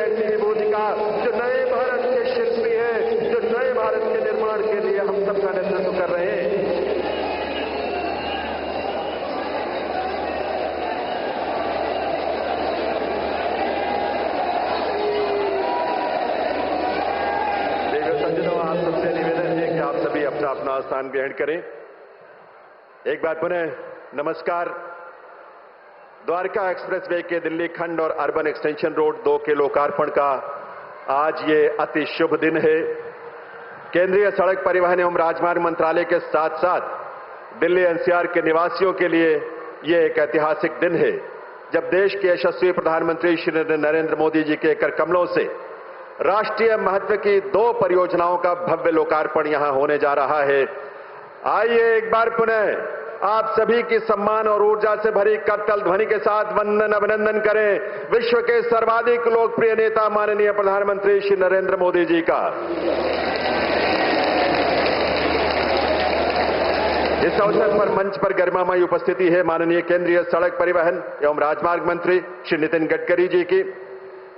ऐसी विभूति का जो नए भारत के शिल्पी है, जो नए भारत के निर्माण के लिए हम सबका नेतृत्व कर रहे हैं। आप सबसे निवेदन है कि आप सभी अपना अपना स्थान ग्रहण करें। एक बार पुनः नमस्कार। द्वारका एक्सप्रेसवे के दिल्ली खंड और अर्बन एक्सटेंशन रोड 2 के लोकार्पण का आज ये अति शुभ दिन है। केंद्रीय सड़क परिवहन एवं राजमार्ग मंत्रालय के साथ साथ दिल्ली एनसीआर के निवासियों के लिए ये एक ऐतिहासिक दिन है, जब देश के यशस्वी प्रधानमंत्री श्री नरेंद्र मोदी जी के कर कमलों से राष्ट्रीय महत्व की 2 परियोजनाओं का भव्य लोकार्पण यहां होने जा रहा है। आइए एक बार पुनः आप सभी की सम्मान और ऊर्जा से भरी करतल ध्वनि के साथ वंदन अभिनंदन करें विश्व के सर्वाधिक लोकप्रिय नेता माननीय प्रधानमंत्री श्री नरेंद्र मोदी जी का। इस अवसर पर मंच पर गरिमामयी उपस्थिति है माननीय केंद्रीय सड़क परिवहन एवं राजमार्ग मंत्री श्री नितिन गडकरी जी की।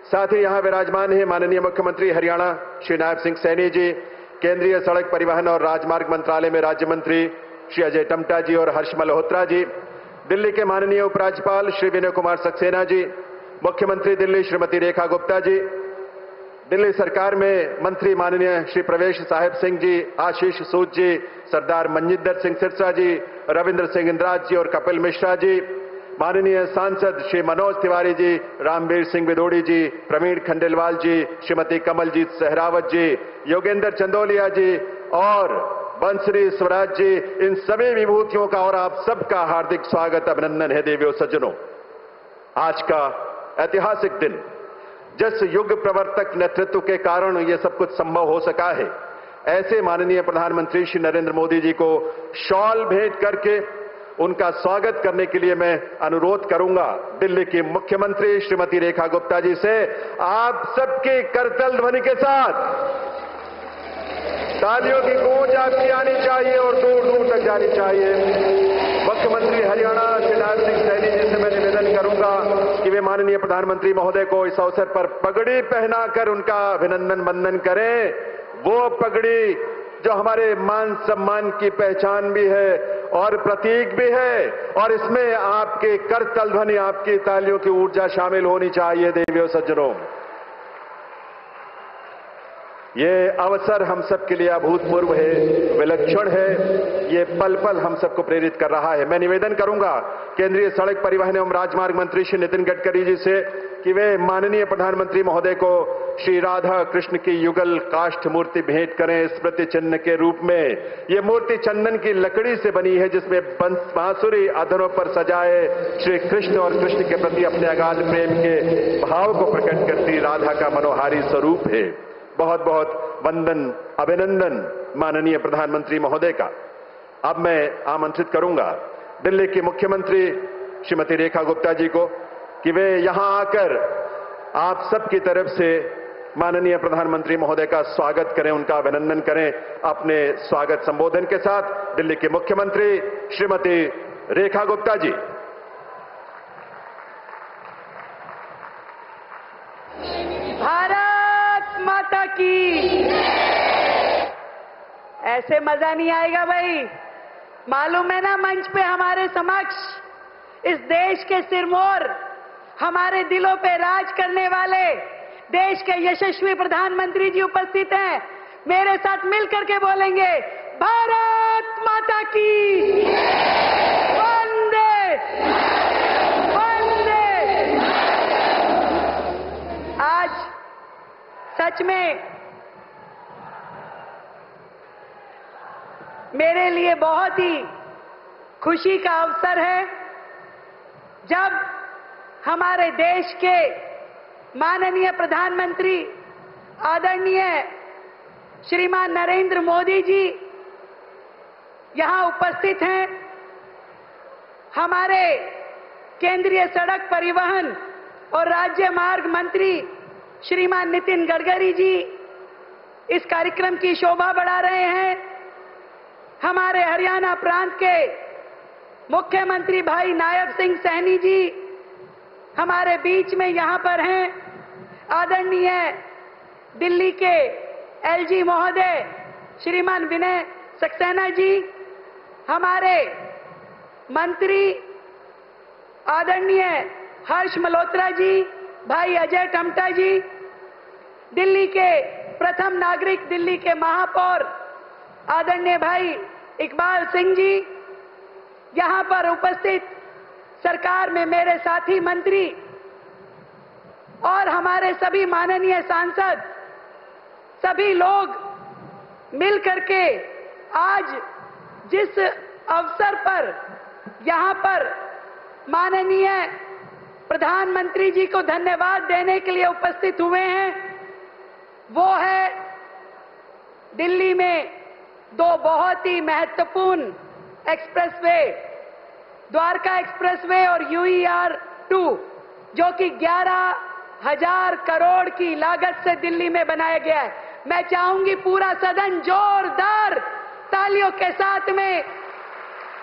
साथ ही यहां विराजमान है माननीय मुख्यमंत्री हरियाणा श्री नायब सिंह सैनी जी, केंद्रीय सड़क परिवहन और राजमार्ग मंत्रालय में राज्य मंत्री श्री अजय टम्टा जी और हर्ष मल्होत्रा जी, दिल्ली के माननीय उपराज्यपाल श्री विनय कुमार सक्सेना जी, मुख्यमंत्री दिल्ली श्रीमती रेखा गुप्ता जी, दिल्ली सरकार में मंत्री माननीय श्री प्रवेश साहिब सिंह जी, आशीष सूद जी, सरदार मनजिंदर सिंह सिरसा जी, रविंद्र सिंह इंद्राज जी और कपिल मिश्रा जी, माननीय सांसद श्री मनोज तिवारी जी, रामवीर सिंह विदोड़ी जी, प्रवीण खंडेलवाल जी, श्रीमती कमलजीत सहरावत जी, योगेंद्र चंदोलिया जी और बंसरी स्वराज जी, इन सभी विभूतियों का और आप सबका हार्दिक स्वागत अभिनंदन है। देवियों सज्जनों, आज का ऐतिहासिक दिन, जिस युग प्रवर्तक नेतृत्व के कारण यह सब कुछ संभव हो सका है, ऐसे माननीय प्रधानमंत्री श्री नरेंद्र मोदी जी को शॉल भेंट करके उनका स्वागत करने के लिए मैं अनुरोध करूंगा दिल्ली की मुख्यमंत्री श्रीमती रेखा गुप्ता जी से, आप सबकी करतल ध्वनि के साथ तालियों की गूंज आपकी आनी चाहिए और दूर दूर तक जानी चाहिए। मुख्यमंत्री हरियाणा श्री नायब सिंह सैनी जी से मैं निवेदन करूंगा कि वे माननीय प्रधानमंत्री महोदय को इस अवसर पर पगड़ी पहनाकर उनका अभिनंदन वंदन करें। वो पगड़ी जो हमारे मान सम्मान की पहचान भी है और प्रतीक भी है, और इसमें आपके करतल ध्वनि, आपकी तालियों की ऊर्जा शामिल होनी चाहिए। देवियों सज्जनों, ये अवसर हम सबके लिए अभूतपूर्व है, विलक्षण है, ये पल पल हम सबको प्रेरित कर रहा है। मैं निवेदन करूंगा केंद्रीय सड़क परिवहन एवं राजमार्ग मंत्री श्री नितिन गडकरी जी से कि वे माननीय प्रधानमंत्री महोदय को श्री राधा कृष्ण की युगल काष्ठ मूर्ति भेंट करें स्मृति चिन्ह के रूप में। ये मूर्ति चंदन की लकड़ी से बनी है, जिसमें बांसुरी अधरों पर सजाए श्री कृष्ण और कृष्ण के प्रति अपने अगाध प्रेम के भाव को प्रकट करती राधा का मनोहारी स्वरूप है। बहुत बहुत वंदन अभिनंदन माननीय प्रधानमंत्री महोदय का। अब मैं आमंत्रित करूंगा दिल्ली की मुख्यमंत्री श्रीमती रेखा गुप्ता जी को कि वे यहां आकर आप सबकी तरफ से माननीय प्रधानमंत्री महोदय का स्वागत करें, उनका अभिनंदन करें अपने स्वागत संबोधन के साथ। दिल्ली की मुख्यमंत्री श्रीमती रेखा गुप्ता जी। भारत माता की। ऐसे मजा नहीं आएगा भाई, मालूम है ना, मंच पे हमारे समक्ष इस देश के सिरमौर, हमारे दिलों पे राज करने वाले देश के यशस्वी प्रधानमंत्री जी उपस्थित हैं। मेरे साथ मिलकर के बोलेंगे, भारत माता की वंदे वंदे। आज सच में मेरे लिए बहुत ही खुशी का अवसर है, जब हमारे देश के माननीय प्रधानमंत्री आदरणीय श्रीमान नरेंद्र मोदी जी यहां उपस्थित हैं। हमारे केंद्रीय सड़क परिवहन और राज्य मार्ग मंत्री श्रीमान नितिन गडकरी जी इस कार्यक्रम की शोभा बढ़ा रहे हैं। हमारे हरियाणा प्रांत के मुख्यमंत्री भाई नायब सिंह सैनी जी हमारे बीच में यहां पर हैं। आदरणीय दिल्ली के एलजी महोदय श्रीमान विनय सक्सेना जी, हमारे मंत्री आदरणीय हर्ष मल्होत्रा जी, भाई अजय टमटा जी, दिल्ली के प्रथम नागरिक, दिल्ली के महापौर आदरणीय भाई इकबाल सिंह जी, यहां पर उपस्थित सरकार में मेरे साथी मंत्री और हमारे सभी माननीय सांसद, सभी लोग मिलकर के आज जिस अवसर पर यहां पर माननीय प्रधानमंत्री जी को धन्यवाद देने के लिए उपस्थित हुए हैं, वो है दिल्ली में दो बहुत ही महत्वपूर्ण एक्सप्रेसवे, द्वारका एक्सप्रेसवे और UER-2, जो कि 11,000 करोड़ की लागत से दिल्ली में बनाया गया है। मैं चाहूंगी पूरा सदन जोरदार तालियों के साथ में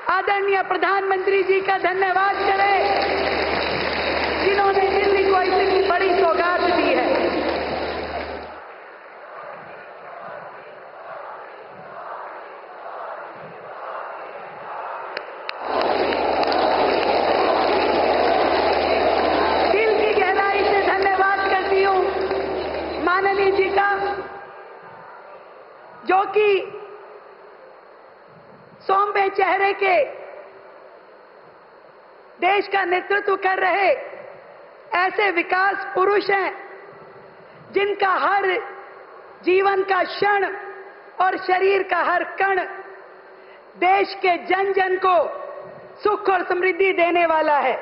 आदरणीय प्रधानमंत्री जी का धन्यवाद करे, जिन्होंने दिल्ली को इतनी बड़ी सौगात दी है। दिल की गहराई से धन्यवाद करती हूं माननीय जी का, जो कि सौम्य चेहरे के देश का नेतृत्व कर रहे ऐसे विकास पुरुष हैं, जिनका हर जीवन का क्षण और शरीर का हर कण देश के जन जन को सुख और समृद्धि देने वाला है।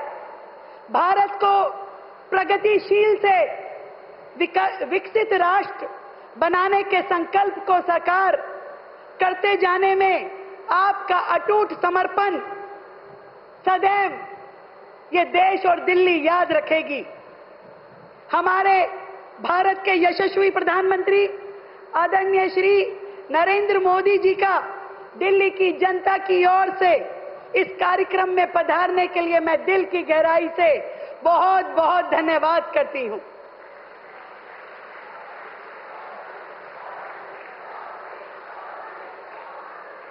भारत को प्रगतिशील से विकसित राष्ट्र बनाने के संकल्प को साकार करते जाने में आपका अटूट समर्पण सदैव ये देश और दिल्ली याद रखेगी। हमारे भारत के यशस्वी प्रधानमंत्री आदरणीय श्री नरेंद्र मोदी जी का दिल्ली की जनता की ओर से इस कार्यक्रम में पधारने के लिए मैं दिल की गहराई से बहुत बहुत धन्यवाद करती हूं।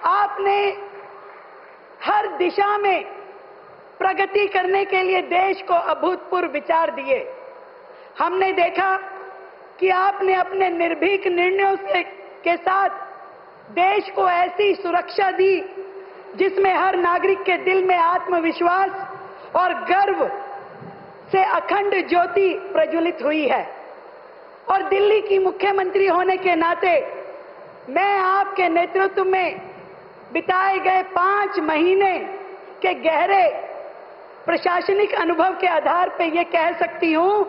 आपने हर दिशा में प्रगति करने के लिए देश को अभूतपूर्व विचार दिए। हमने देखा कि आपने अपने निर्भीक निर्णयों के साथ देश को ऐसी सुरक्षा दी जिसमें हर नागरिक के दिल में आत्मविश्वास और गर्व से अखंड ज्योति प्रज्वलित हुई है। और दिल्ली की मुख्यमंत्री होने के नाते मैं आपके नेतृत्व में बिताए गए 5 महीने के गहरे प्रशासनिक अनुभव के आधार पर यह कह सकती हूं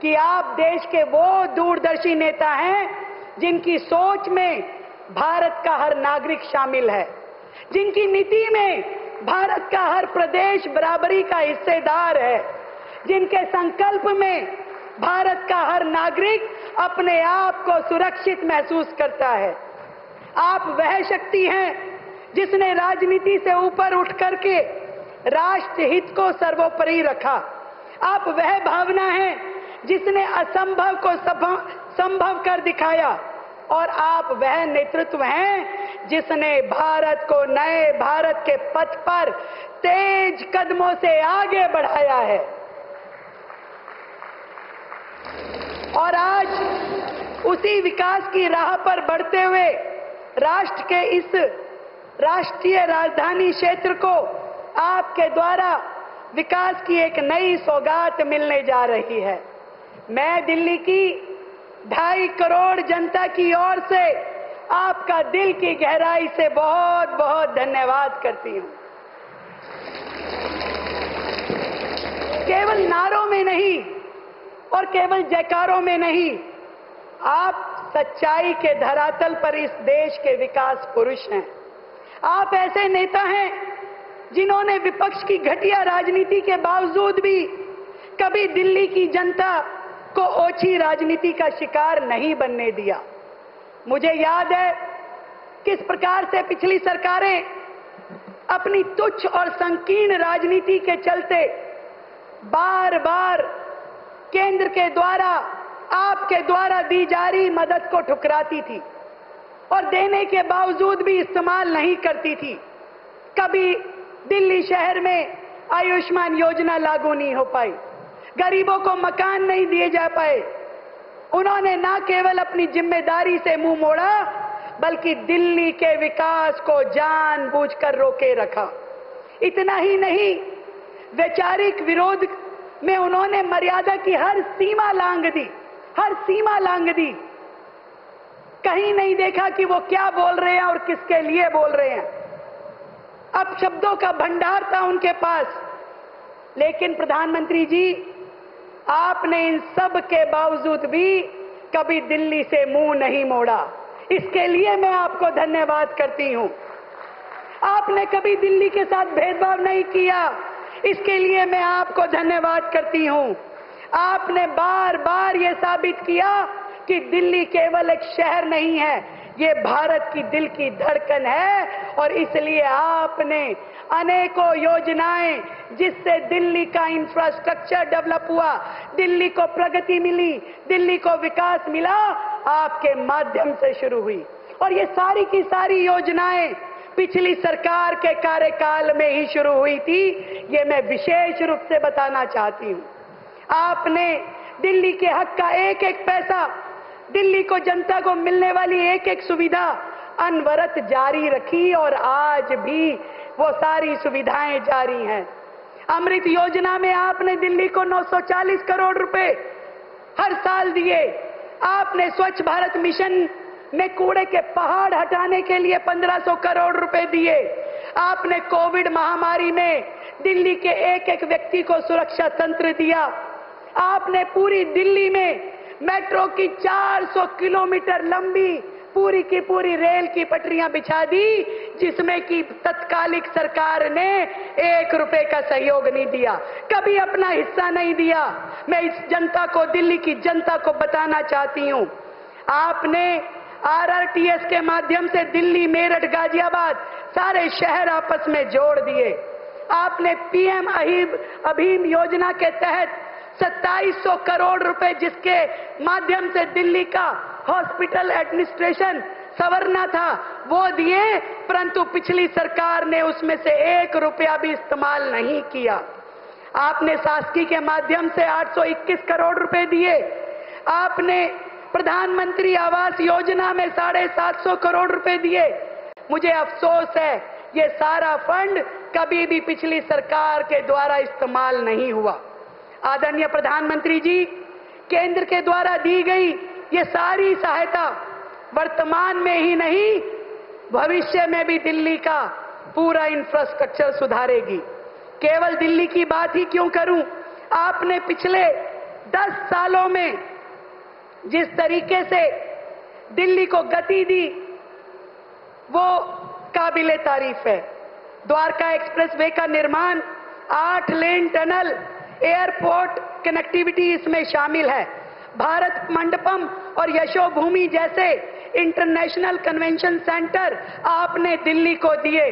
कि आप देश के वो दूरदर्शी नेता हैं जिनकी सोच में भारत का हर नागरिक शामिल है, जिनकी नीति में भारत का हर प्रदेश बराबरी का हिस्सेदार है, जिनके संकल्प में भारत का हर नागरिक अपने आप को सुरक्षित महसूस करता है। आप वह शक्ति हैं जिसने राजनीति से ऊपर उठ करके राष्ट्र हित को सर्वोपरि रखा। आप वह भावना है जिसने असंभव को संभव कर दिखाया, और आप वह नेतृत्व हैं जिसने भारत को नए भारत के पथ पर तेज कदमों से आगे बढ़ाया है। और आज उसी विकास की राह पर बढ़ते हुए राष्ट्र के इस राष्ट्रीय राजधानी क्षेत्र को आपके द्वारा विकास की एक नई सौगात मिलने जा रही है। मैं दिल्ली की 2.5 करोड़ जनता की ओर से आपका दिल की गहराई से बहुत बहुत धन्यवाद करती हूं। केवल नारों में नहीं और केवल जयकारों में नहीं, आप सच्चाई के धरातल पर इस देश के विकास पुरुष हैं। आप ऐसे नेता हैं जिन्होंने विपक्ष की घटिया राजनीति के बावजूद भी कभी दिल्ली की जनता को ओछी राजनीति का शिकार नहीं बनने दिया। मुझे याद है किस प्रकार से पिछली सरकारें अपनी तुच्छ और संकीर्ण राजनीति के चलते बार बार केंद्र के द्वारा आपके द्वारा दी जा रही मदद को ठुकराती थी और देने के बावजूद भी इस्तेमाल नहीं करती थी। कभी दिल्ली शहर में आयुष्मान योजना लागू नहीं हो पाई, गरीबों को मकान नहीं दिए जा पाए। उन्होंने न केवल अपनी जिम्मेदारी से मुंह मोड़ा, बल्कि दिल्ली के विकास को जानबूझकर रोके रखा। इतना ही नहीं, वैचारिक विरोध में उन्होंने मर्यादा की हर सीमा लांघ दी, हर सीमा लांघ दी। कहीं नहीं देखा कि वो क्या बोल रहे हैं और किसके लिए बोल रहे हैं। अब शब्दों का भंडार था उनके पास, लेकिन प्रधानमंत्री जी, आपने इन सब के बावजूद भी कभी दिल्ली से मुंह नहीं मोड़ा। इसके लिए मैं आपको धन्यवाद करती हूं। आपने कभी दिल्ली के साथ भेदभाव नहीं किया, इसके लिए मैं आपको धन्यवाद करती हूं। आपने बार बार ये साबित किया कि दिल्ली केवल एक शहर नहीं है, ये भारत की दिल की धड़कन है। और इसलिए आपने अनेकों योजनाएं, जिससे दिल्ली का इंफ्रास्ट्रक्चर डेवलप हुआ, दिल्ली को प्रगति मिली, दिल्ली को विकास मिला, आपके माध्यम से शुरू हुई। और ये सारी की सारी योजनाएं पिछली सरकार के कार्यकाल में ही शुरू हुई थी, ये मैं विशेष रूप से बताना चाहती हूं। आपने दिल्ली के हक का एक एक पैसा, दिल्ली को जनता को मिलने वाली एक एक सुविधा अनवरत जारी रखी और आज भी वो सारी सुविधाएं जारी हैं। अमृत योजना में आपने दिल्ली को 940 करोड़ रुपए हर साल दिए। आपने स्वच्छ भारत मिशन में कूड़े के पहाड़ हटाने के लिए 1500 करोड़ रुपए दिए। आपने कोविड महामारी में दिल्ली के एक एक व्यक्ति को सुरक्षा तंत्र दिया। आपने पूरी दिल्ली में मेट्रो की 400 किलोमीटर लंबी पूरी की पूरी रेल की पटरियां बिछा दी, जिसमें कि तत्कालिक सरकार ने 1 रुपए का सहयोग नहीं दिया, कभी अपना हिस्सा नहीं दिया। मैं इस जनता को, दिल्ली की जनता को बताना चाहती हूं, आपने RRTS के माध्यम से दिल्ली, मेरठ, गाजियाबाद सारे शहर आपस में जोड़ दिए। आपने PM अभीम योजना के तहत 2700 करोड़ रुपए, जिसके माध्यम से दिल्ली का हॉस्पिटल एडमिनिस्ट्रेशन संवरना था, वो दिए, परंतु पिछली सरकार ने उसमें से 1 रुपया भी इस्तेमाल नहीं किया। आपने शासकीय के माध्यम से 821 करोड़ रुपए दिए। आपने प्रधानमंत्री आवास योजना में 750 करोड़ रुपए दिए। मुझे अफसोस है, ये सारा फंड कभी भी पिछली सरकार के द्वारा इस्तेमाल नहीं हुआ। आदरणीय प्रधानमंत्री जी, केंद्र के द्वारा दी गई ये सारी सहायता वर्तमान में ही नहीं, भविष्य में भी दिल्ली का पूरा इंफ्रास्ट्रक्चर सुधारेगी। केवल दिल्ली की बात ही क्यों करूं, आपने पिछले 10 सालों में जिस तरीके से दिल्ली को गति दी, वो काबिले तारीफ है। द्वारका एक्सप्रेसवे का निर्माण, 8 लेन टनल, एयरपोर्ट कनेक्टिविटी इसमें शामिल है। भारत मंडपम और यशोभूमि जैसे इंटरनेशनल कन्वेंशन सेंटर आपने दिल्ली को दिए।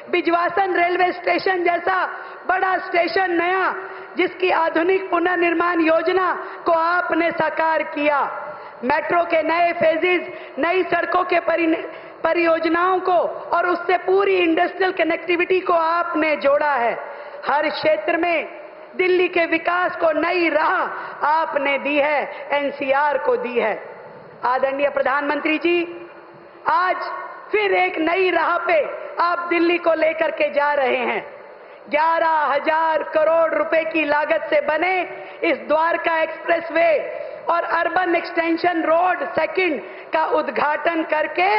बिजवासन रेलवे स्टेशन जैसा बड़ा स्टेशन नया, जिसकी आधुनिक पुनर्निर्माण योजना को आपने साकार किया। मेट्रो के नए फेजेस, नई सड़कों के परियोजनाओं को और उससे पूरी इंडस्ट्रियल कनेक्टिविटी को आपने जोड़ा है। हर क्षेत्र में दिल्ली के विकास को नई राह आपने दी है, NCR को दी है। आदरणीय प्रधानमंत्री जी, आज फिर एक नई राह पे आप दिल्ली को लेकर के जा रहे हैं। 11,000 करोड़ रुपए की लागत से बने इस द्वारका एक्सप्रेसवे और अर्बन एक्सटेंशन रोड सेकंड का उद्घाटन करके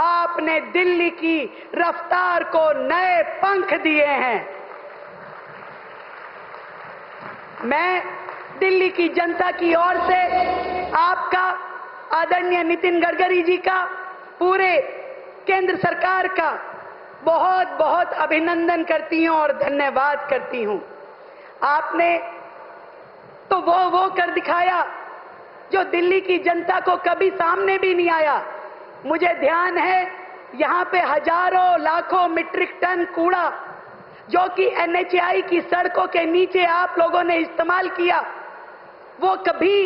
आपने दिल्ली की रफ्तार को नए पंख दिए हैं। मैं दिल्ली की जनता की ओर से आपका, आदरणीय नितिन गडकरी जी का, पूरे केंद्र सरकार का बहुत बहुत अभिनंदन करती हूं और धन्यवाद करती हूं। आपने तो वो कर दिखाया जो दिल्ली की जनता को कभी सामने भी नहीं आया। मुझे ध्यान है, यहां पे हजारों लाखों मीट्रिक टन कूड़ा जो कि NHAI की सड़कों के नीचे आप लोगों ने इस्तेमाल किया, वो कभी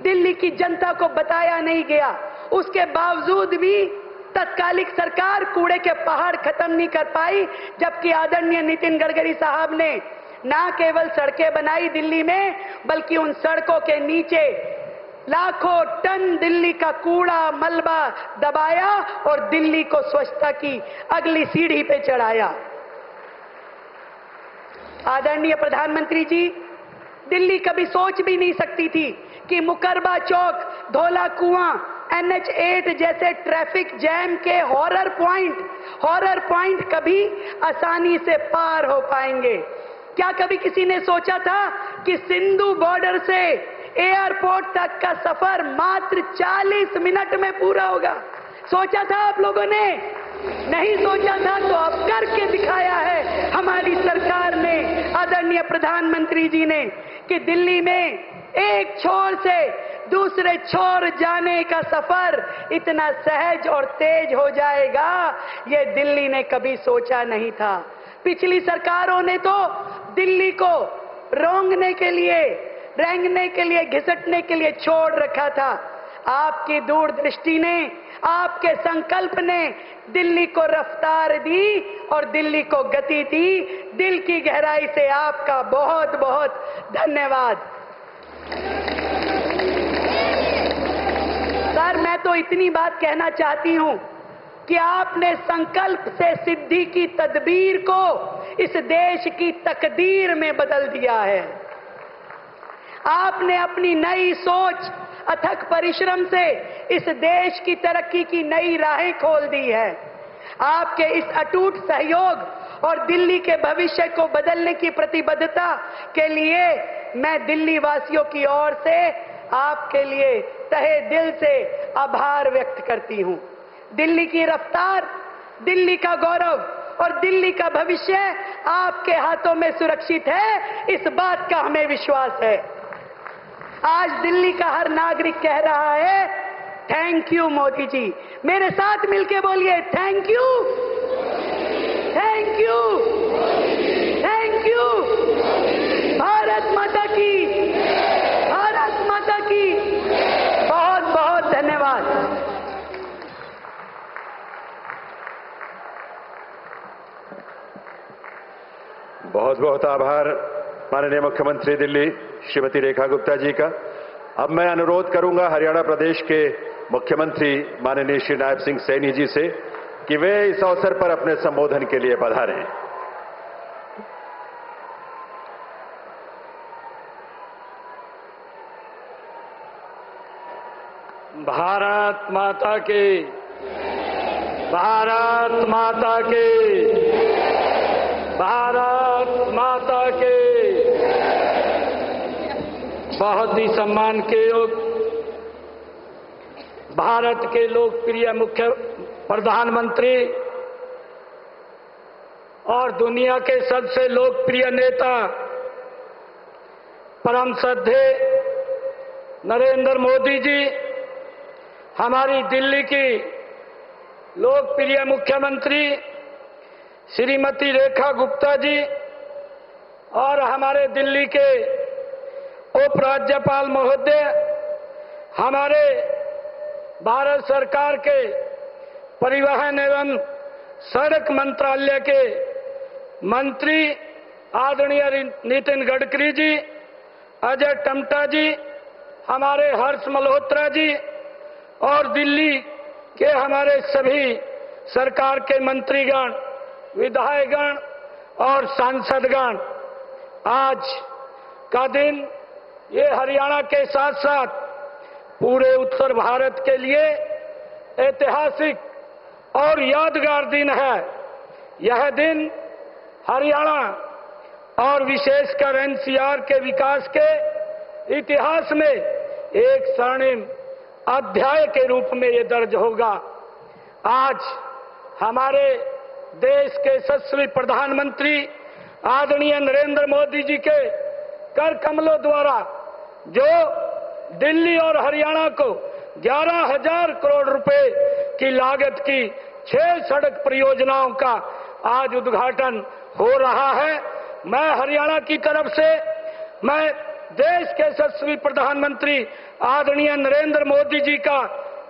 दिल्ली की जनता को बताया नहीं गया। उसके बावजूद भी तत्कालिक सरकार कूड़े के पहाड़ खत्म नहीं कर पाई, जबकि आदरणीय नितिन गडकरी साहब ने ना केवल सड़कें बनाई दिल्ली में, बल्कि उन सड़कों के नीचे लाखों टन दिल्ली का कूड़ा मलबा दबाया और दिल्ली को स्वच्छता की अगली सीढ़ी पे चढ़ाया। आदरणीय प्रधानमंत्री जी, दिल्ली कभी सोच भी नहीं सकती थी कि मुकरबा चौक, धौला कुआं, NH8 जैसे ट्रैफिक जैम के हॉरर पॉइंट कभी आसानी से पार हो पाएंगे। क्या कभी किसी ने सोचा था कि सिंधु बॉर्डर से एयरपोर्ट तक का सफर मात्र 40 मिनट में पूरा होगा? सोचा था आप लोगों ने? नहीं सोचा था, तो अब करके दिखाया है हमारी सरकार ने, आदरणीय प्रधानमंत्री जी ने, कि दिल्ली में एक छोर से दूसरे छोर जाने का सफर इतना सहज और तेज हो जाएगा, ये दिल्ली ने कभी सोचा नहीं था। पिछली सरकारों ने तो दिल्ली को रोंगने के लिए, रेंगने के लिए, घिसटने के लिए छोड़ रखा था। आपकी दूरदृष्टि ने, आपके संकल्प ने दिल्ली को रफ्तार दी और दिल्ली को गति दी। दिल की गहराई से आपका बहुत बहुत धन्यवाद। सर, मैं तो इतनी बात कहना चाहती हूं कि आपने संकल्प से सिद्धि की तदबीर को इस देश की तकदीर में बदल दिया है। आपने अपनी नई सोच, अथक परिश्रम से इस देश की तरक्की की नई राहें खोल दी है। आपके इस अटूट सहयोग और दिल्ली के भविष्य को बदलने की प्रतिबद्धता के लिए मैं दिल्ली वासियों की ओर से आपके लिए तहे दिल से आभार व्यक्त करती हूं। दिल्ली की रफ्तार, दिल्ली का गौरव और दिल्ली का भविष्य आपके हाथों में सुरक्षित है, इस बात का हमें विश्वास है। आज दिल्ली का हर नागरिक कह रहा है, थैंक यू मोदी जी। मेरे साथ मिलके बोलिए, thank you, thank you, thank you. Bharat माता की, भारत माता की बहुत बहुत धन्यवाद। बहुत बहुत आभार माननीय मुख्यमंत्री दिल्ली श्रीमती रेखा गुप्ता जी का। अब मैं अनुरोध करूंगा हरियाणा प्रदेश के मुख्यमंत्री माननीय श्री नायब सिंह सैनी जी से कि वे इस अवसर पर अपने संबोधन के लिए पधारें। भारत माता की, भारत माता की, भारत माता के। बहुत ही सम्मान के योग भारत के लोकप्रिय मुख्य प्रधानमंत्री और दुनिया के सबसे लोकप्रिय नेता परम श्रद्धेय नरेंद्र मोदी जी, हमारी दिल्ली की लोकप्रिय मुख्यमंत्री श्रीमती रेखा गुप्ता जी और हमारे दिल्ली के उपराज्यपाल महोदय, हमारे भारत सरकार के परिवहन एवं सड़क मंत्रालय के मंत्री आदरणीय नितिन गडकरी जी, अजय टम्टा जी, हमारे हर्ष मल्होत्रा जी और दिल्ली के हमारे सभी सरकार के मंत्रीगण, विधायकगण और सांसदगण, आज का दिन ये हरियाणा के साथ साथ पूरे उत्तर भारत के लिए ऐतिहासिक और यादगार दिन है। यह दिन हरियाणा और विशेषकर NCR के विकास के इतिहास में एक स्वर्णिम अध्याय के रूप में ये दर्ज होगा। आज हमारे देश के यशस्वी प्रधानमंत्री आदरणीय नरेंद्र मोदी जी के कर कमलों द्वारा जो दिल्ली और हरियाणा को 11,000 करोड़ रुपए की लागत की 6 सड़क परियोजनाओं का आज उद्घाटन हो रहा है, मैं हरियाणा की तरफ से मैं देश के यशस्वी प्रधानमंत्री आदरणीय नरेंद्र मोदी जी का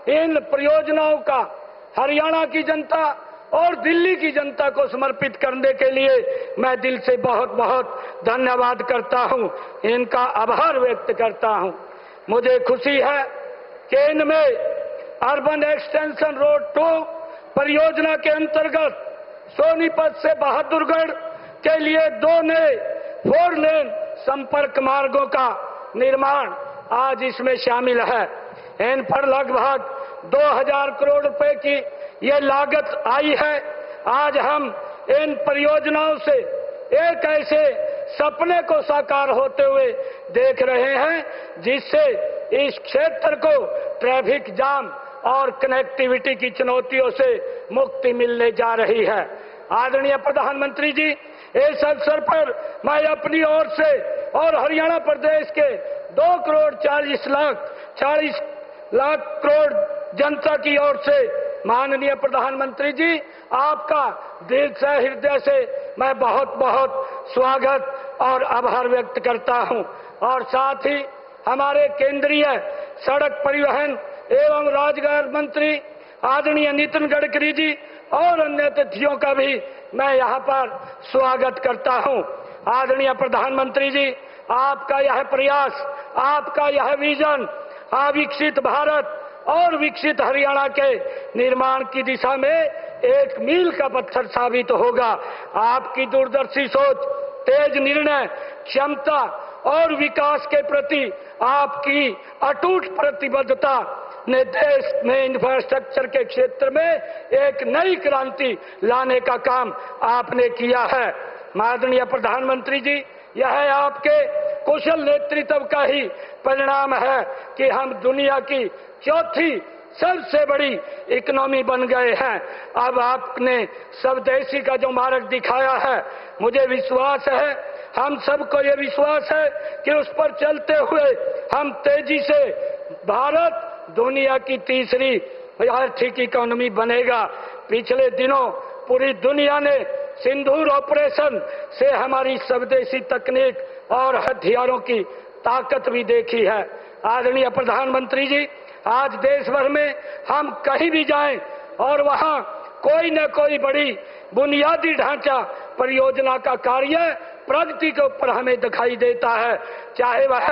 इन परियोजनाओं का हरियाणा की जनता और दिल्ली की जनता को समर्पित करने के लिए मैं दिल से बहुत बहुत धन्यवाद करता हूं, इनका आभार व्यक्त करता हूं। मुझे खुशी है कि इनमें अर्बन एक्सटेंशन रोड 2 परियोजना के अंतर्गत सोनीपत से बहादुरगढ़ के लिए 2 नए 4 लेन संपर्क मार्गों का निर्माण आज इसमें शामिल है। इन पर लगभग 2000 करोड़ रुपए की ये लागत आई है। आज हम इन परियोजनाओं से एक ऐसे सपने को साकार होते हुए देख रहे हैं जिससे इस क्षेत्र को ट्रैफिक जाम और कनेक्टिविटी की चुनौतियों से मुक्ति मिलने जा रही है। आदरणीय प्रधानमंत्री जी, इस अवसर पर मैं अपनी ओर से और हरियाणा प्रदेश के 2 करोड़ 40 लाख करोड़ जनता की ओर से माननीय प्रधानमंत्री जी, आपका दिल से हृदय से मैं बहुत बहुत स्वागत और आभार व्यक्त करता हूं। और साथ ही हमारे केंद्रीय सड़क परिवहन एवं राजमार्ग मंत्री आदरणीय नितिन गडकरी जी और अन्य अतिथियों का भी मैं यहां पर स्वागत करता हूं। आदरणीय प्रधानमंत्री जी, आपका यह प्रयास, आपका यह विजन विकसित भारत और विकसित हरियाणा के निर्माण की दिशा में एक मील का पत्थर साबित होगा। आपकी दूरदर्शी सोच, तेज निर्णय क्षमता और विकास के प्रति आपकी अटूट प्रतिबद्धता ने देश में इंफ्रास्ट्रक्चर के क्षेत्र में एक नई क्रांति लाने का काम आपने किया है। माननीय प्रधानमंत्री जी, यह आपके कुशल नेतृत्व का ही परिणाम है कि हम दुनिया की 4थी सबसे बड़ी इकोनॉमी बन गए हैं। अब आपने स्वदेशी का जो मार्ग दिखाया है, मुझे विश्वास है, हम सबको ये विश्वास है कि उस पर चलते हुए हम तेजी से भारत दुनिया की 3री आर्थिक इकोनॉमी बनेगा। पिछले दिनों पूरी दुनिया ने सिंदूर ऑपरेशन से हमारी स्वदेशी तकनीक और हथियारों की ताकत भी देखी है। आदरणीय प्रधानमंत्री जी, आज देश भर में हम कहीं भी जाएं और वहां कोई न कोई बड़ी बुनियादी ढांचा परियोजना का कार्य प्रगति के ऊपर हमें दिखाई देता है। चाहे वह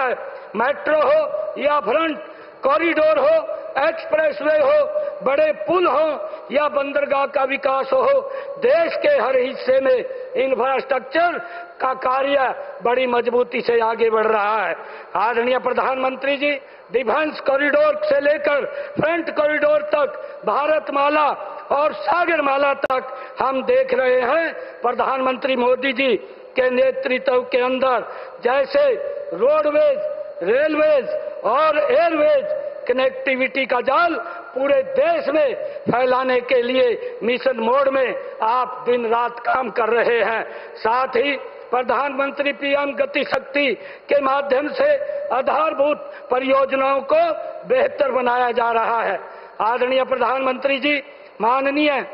मेट्रो हो या फ्रंट कॉरिडोर हो, एक्सप्रेसवे हो, बड़े पुल हो या बंदरगाह का विकास हो, देश के हर हिस्से में इंफ्रास्ट्रक्चर का कार्य बड़ी मजबूती से आगे बढ़ रहा है। आदरणीय प्रधानमंत्री जी, डिफेंस कॉरिडोर से लेकर फ्रंट कॉरिडोर तक, भारतमाला और सागरमाला तक हम देख रहे हैं प्रधानमंत्री मोदी जी के नेतृत्व के अंदर जैसे रोडवेज, रेलवेज और एयरवेज कनेक्टिविटी का जाल पूरे देश में फैलाने के लिए मिशन मोड में आप दिन रात काम कर रहे हैं। साथ ही प्रधानमंत्री पीएम गति शक्ति के माध्यम से आधारभूत परियोजनाओं को बेहतर बनाया जा रहा है। आदरणीय प्रधानमंत्री जी, माननीय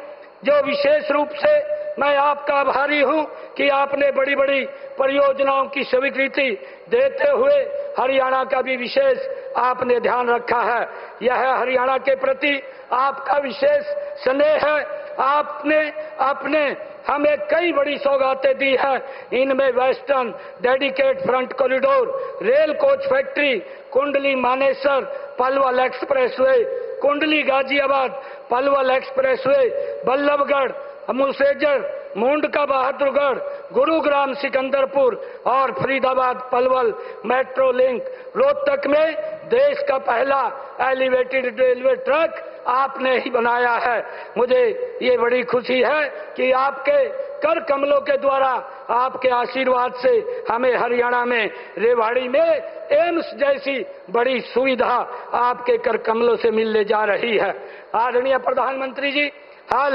जो विशेष रूप से मैं आपका आभारी हूं कि आपने बड़ी बड़ी परियोजनाओं की स्वीकृति देते हुए हरियाणा का भी विशेष आपने ध्यान रखा है। यह हरियाणा के प्रति आपका विशेष स्नेह है। आपने हमें कई बड़ी सौगातें दी है। इनमें western dedicate front corridor, rail coach factory, Kundli Manesar Palwal expressway, कुंडली गाजियाबाद पलवल एक्सप्रेसवे, बल्लभगढ़ मुसेजर, मुंडका बहादुरगढ़, गुरुग्राम सिकंदरपुर और फरीदाबाद पलवल मेट्रो लिंक, रोहतक में देश का पहला एलिवेटेड रेलवे ट्रैक आपने ही बनाया है। मुझे ये बड़ी खुशी है कि आपके कर कमलों के द्वारा, आपके आशीर्वाद से हमें हरियाणा में रेवाड़ी में एम्स जैसी बड़ी सुविधा आपके कर कमलों से मिलने जा रही है। आदरणीय प्रधानमंत्री जी, हाल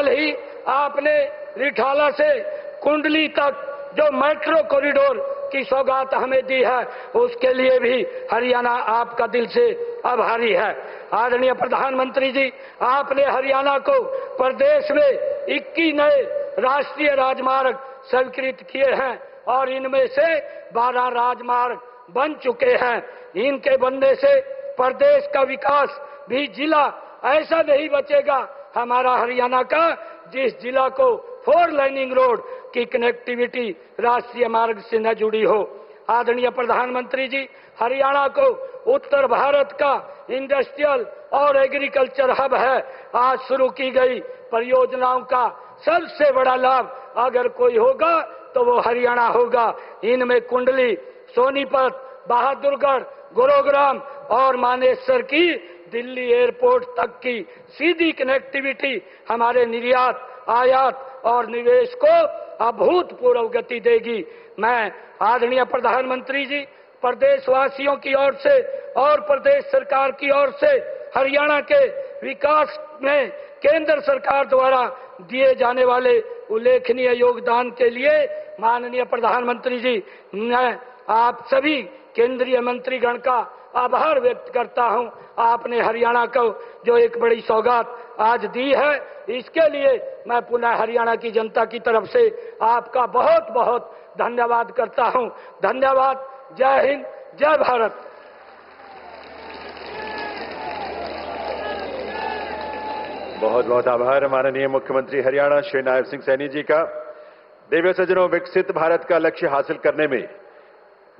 ही आपने रिठाला से कुंडली तक जो मेट्रो कॉरिडोर की सौगात हमें दी है, उसके लिए भी हरियाणा आपका दिल से आभारी है। आदरणीय प्रधानमंत्री जी, आपने हरियाणा को प्रदेश में 21 नए राष्ट्रीय राजमार्ग स्वीकृत किए हैं। और इनमें से 12 राजमार्ग बन चुके हैं। इनके बनने से प्रदेश का विकास भी जिला ऐसा नहीं बचेगा हमारा हरियाणा का, जिस जिला को 4 लाइनिंग रोड की कनेक्टिविटी राष्ट्रीय मार्ग से न जुड़ी हो। आदरणीय प्रधानमंत्री जी, हरियाणा को उत्तर भारत का इंडस्ट्रियल और एग्रीकल्चर हब है। आज शुरू की गई परियोजनाओं का सबसे बड़ा लाभ अगर कोई होगा तो वो हरियाणा होगा। इनमें कुंडली, सोनीपत, बहादुरगढ़, गुरुग्राम और मानेसर की दिल्ली एयरपोर्ट तक की सीधी कनेक्टिविटी हमारे निर्यात, आयात और निवेश को अभूतपूर्व गति देगी। मैं आदरणीय प्रधानमंत्री जी, प्रदेशवासियों की ओर से और प्रदेश सरकार की ओर से हरियाणा के विकास में केंद्र सरकार द्वारा दिए जाने वाले उल्लेखनीय योगदान के लिए माननीय प्रधानमंत्री जी, मैं आप सभी केंद्रीय मंत्रीगण का आभार व्यक्त करता हूं। आपने हरियाणा को जो एक बड़ी सौगात आज दी है, इसके लिए मैं पुनः हरियाणा की जनता की तरफ से आपका बहुत बहुत धन्यवाद करता हूं। धन्यवाद। जय हिंद, जय भारत। बहुत बहुत आभार माननीय मुख्यमंत्री हरियाणा श्री नायब सिंह सैनी जी का। दिव्य सज्जनों, विकसित भारत का लक्ष्य हासिल करने में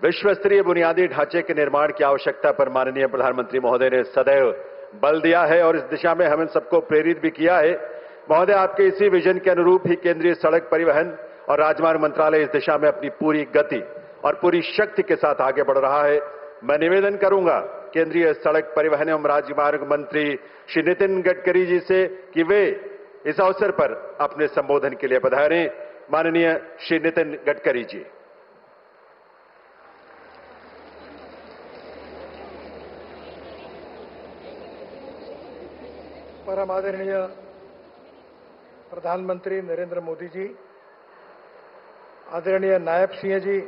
विश्व स्तरीय बुनियादी ढांचे के निर्माण की आवश्यकता पर माननीय प्रधानमंत्री महोदय ने सदैव बल दिया है और इस दिशा में हमें सबको प्रेरित भी किया है। महोदय, आपके इसी विजन के अनुरूप ही केंद्रीय सड़क परिवहन और राजमार्ग मंत्रालय इस दिशा में अपनी पूरी गति और पूरी शक्ति के साथ आगे बढ़ रहा है। मैं निवेदन करूंगा केंद्रीय सड़क परिवहन एवं राजमार्ग मंत्री श्री नितिन गडकरी जी से कि वे इस अवसर पर अपने संबोधन के लिए पधारें। माननीय श्री नितिन गडकरी जी। परम आदरणीय प्रधानमंत्री नरेंद्र मोदी जी, आदरणीय नायब सिंह जी,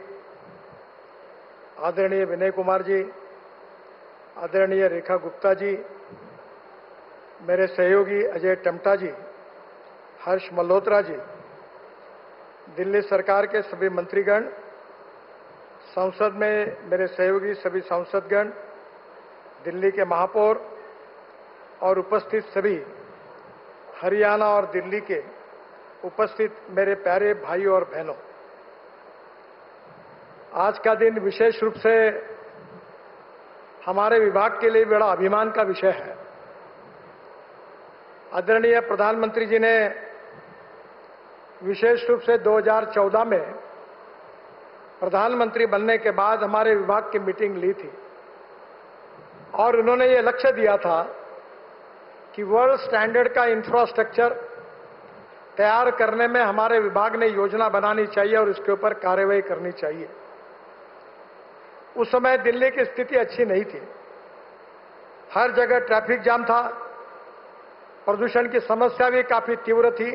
आदरणीय विनय कुमार जी, आदरणीय रेखा गुप्ता जी, मेरे सहयोगी अजय टमटा जी, हर्ष मल्होत्रा जी, दिल्ली सरकार के सभी मंत्रीगण, संसद में मेरे सहयोगी सभी सांसदगण, दिल्ली के महापौर और उपस्थित सभी हरियाणा और दिल्ली के उपस्थित मेरे प्यारे भाइयों और बहनों, आज का दिन विशेष रूप से हमारे विभाग के लिए बड़ा अभिमान का विषय है। आदरणीय प्रधानमंत्री जी ने विशेष रूप से 2014 में प्रधानमंत्री बनने के बाद हमारे विभाग की मीटिंग ली थी और उन्होंने ये लक्ष्य दिया था कि वर्ल्ड स्टैंडर्ड का इंफ्रास्ट्रक्चर तैयार करने में हमारे विभाग ने योजना बनानी चाहिए और इसके ऊपर कार्रवाई करनी चाहिए। उस समय दिल्ली की स्थिति अच्छी नहीं थी, हर जगह ट्रैफिक जाम था, प्रदूषण की समस्या भी काफी तीव्र थी।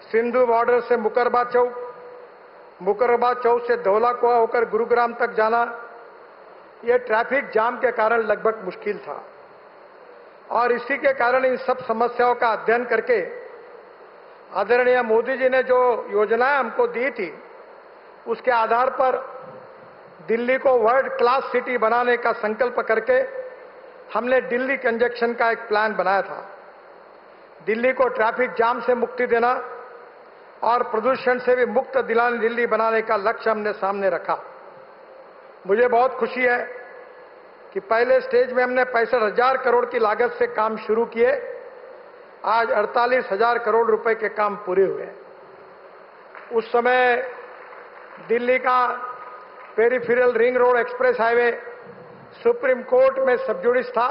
सिंधु बॉर्डर से मुकरबा चौक से धौला कुआं होकर गुरुग्राम तक जाना, यह ट्रैफिक जाम के कारण लगभग मुश्किल था और इसी के कारण इन सब समस्याओं का अध्ययन करके आदरणीय मोदी जी ने जो योजनाएं हमको दी थी, उसके आधार पर दिल्ली को वर्ल्ड क्लास सिटी बनाने का संकल्प करके हमने दिल्ली कंजक्शन का एक प्लान बनाया था। दिल्ली को ट्रैफिक जाम से मुक्ति देना और प्रदूषण से भी मुक्त दिल्ली बनाने का लक्ष्य हमने सामने रखा। मुझे बहुत खुशी है कि पहले स्टेज में हमने 65,000 करोड़ की लागत से काम शुरू किए, आज 48,000 करोड़ रुपए के काम पूरे हुए। उस समय दिल्ली का peripheral ring road express highway supreme court में सबजुडिस था।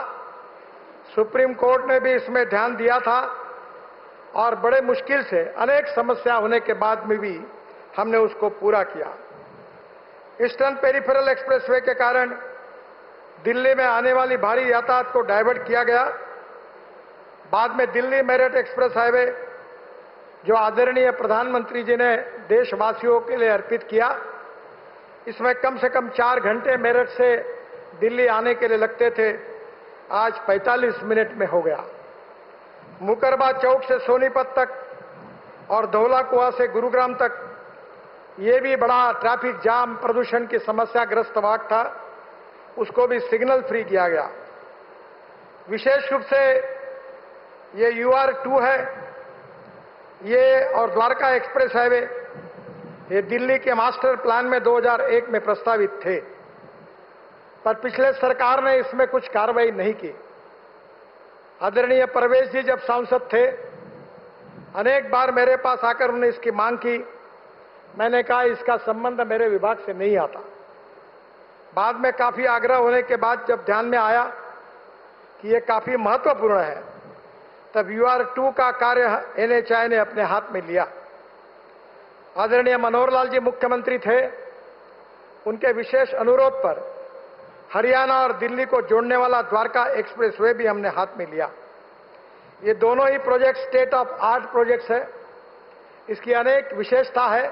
सुप्रीम कोर्ट ने भी इसमें ध्यान दिया था और बड़े मुश्किल से अनेक समस्या होने के बाद में भी हमने उसको पूरा किया। ईस्टर्न पेरिफेरल एक्सप्रेसवे के कारण दिल्ली में आने वाली भारी यातायात को डाइवर्ट किया गया। बाद में दिल्ली मेरठ एक्सप्रेस हाईवे जो आदरणीय प्रधानमंत्री जी ने देशवासियों के लिए अर्पित किया, इसमें कम से कम 4 घंटे मेरठ से दिल्ली आने के लिए लगते थे, आज 45 मिनट में हो गया। मुकरबा चौक से सोनीपत तक और धौला कुआं से गुरुग्राम तक ये भी बड़ा ट्रैफिक जाम प्रदूषण की समस्याग्रस्त वार्ड था, उसको भी सिग्नल फ्री किया गया। विशेष रूप से ये UR2 है, ये और द्वारका एक्सप्रेस हाईवे, ये दिल्ली के मास्टर प्लान में 2001 में प्रस्तावित थे, पर पिछले सरकार ने इसमें कुछ कार्रवाई नहीं की। आदरणीय परवेश जी जब सांसद थे, अनेक बार मेरे पास आकर उन्होंने इसकी मांग की। मैंने कहा इसका संबंध मेरे विभाग से नहीं आता। बाद में काफी आग्रह होने के बाद जब ध्यान में आया कि ये काफी महत्वपूर्ण है, तब UR2 का कार्य NHAI ने अपने हाथ में लिया। आदरणीय मनोहर लाल जी मुख्यमंत्री थे, उनके विशेष अनुरोध पर हरियाणा और दिल्ली को जोड़ने वाला द्वारका एक्सप्रेसवे भी हमने हाथ में लिया। ये दोनों ही project state of art projects है। इसकी अनेक विशेषता है।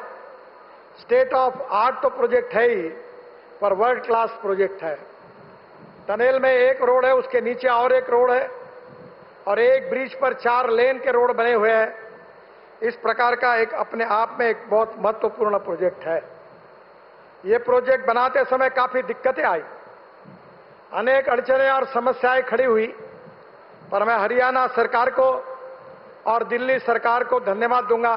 स्टेट ऑफ आर्ट तो प्रोजेक्ट है ही, पर वर्ल्ड क्लास प्रोजेक्ट है। टनल में एक रोड है, उसके नीचे और एक रोड है, और एक ब्रिज पर 4 लेन के रोड बने हुए हैं। इस प्रकार का एक अपने आप में एक बहुत महत्वपूर्ण प्रोजेक्ट है। ये प्रोजेक्ट बनाते समय काफी दिक्कतें आई, अनेक अड़चनें और समस्याएं खड़ी हुई, पर मैं हरियाणा सरकार को और दिल्ली सरकार को धन्यवाद दूंगा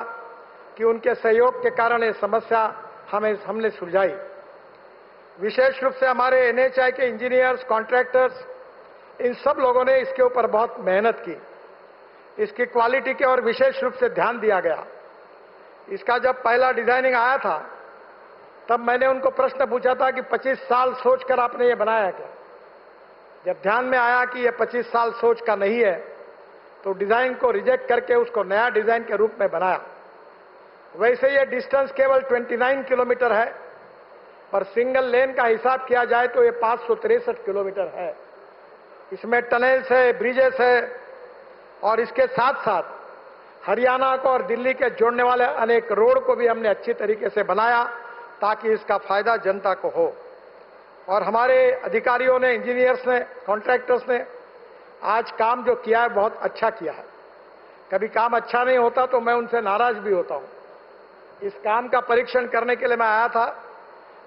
कि उनके सहयोग के कारण ये समस्या हमने सुलझाई। विशेष रूप से हमारे NHAI के इंजीनियर्स, कॉन्ट्रैक्टर्स, इन सब लोगों ने इसके ऊपर बहुत मेहनत की। इसकी क्वालिटी के और विशेष रूप से ध्यान दिया गया। इसका जब पहला डिजाइनिंग आया था, तब मैंने उनको प्रश्न पूछा था कि 25 साल सोचकर आपने ये बनाया क्या? जब ध्यान में आया कि ये 25 साल सोच का नहीं है, तो डिजाइन को रिजेक्ट करके उसको नया डिजाइन के रूप में बनाया। वैसे ये डिस्टेंस केवल 29 किलोमीटर है, पर सिंगल लेन का हिसाब किया जाए तो ये 563 किलोमीटर है। इसमें टनल्स है, ब्रिजेस है, और इसके साथ साथ हरियाणा को और दिल्ली के जोड़ने वाले अनेक रोड को भी हमने अच्छी तरीके से बनाया, ताकि इसका फायदा जनता को हो। और हमारे अधिकारियों ने, इंजीनियर्स ने, कॉन्ट्रैक्टर्स ने आज काम जो किया है बहुत अच्छा किया है। कभी काम अच्छा नहीं होता तो मैं उनसे नाराज भी होता हूं। इस काम का परीक्षण करने के लिए मैं आया था।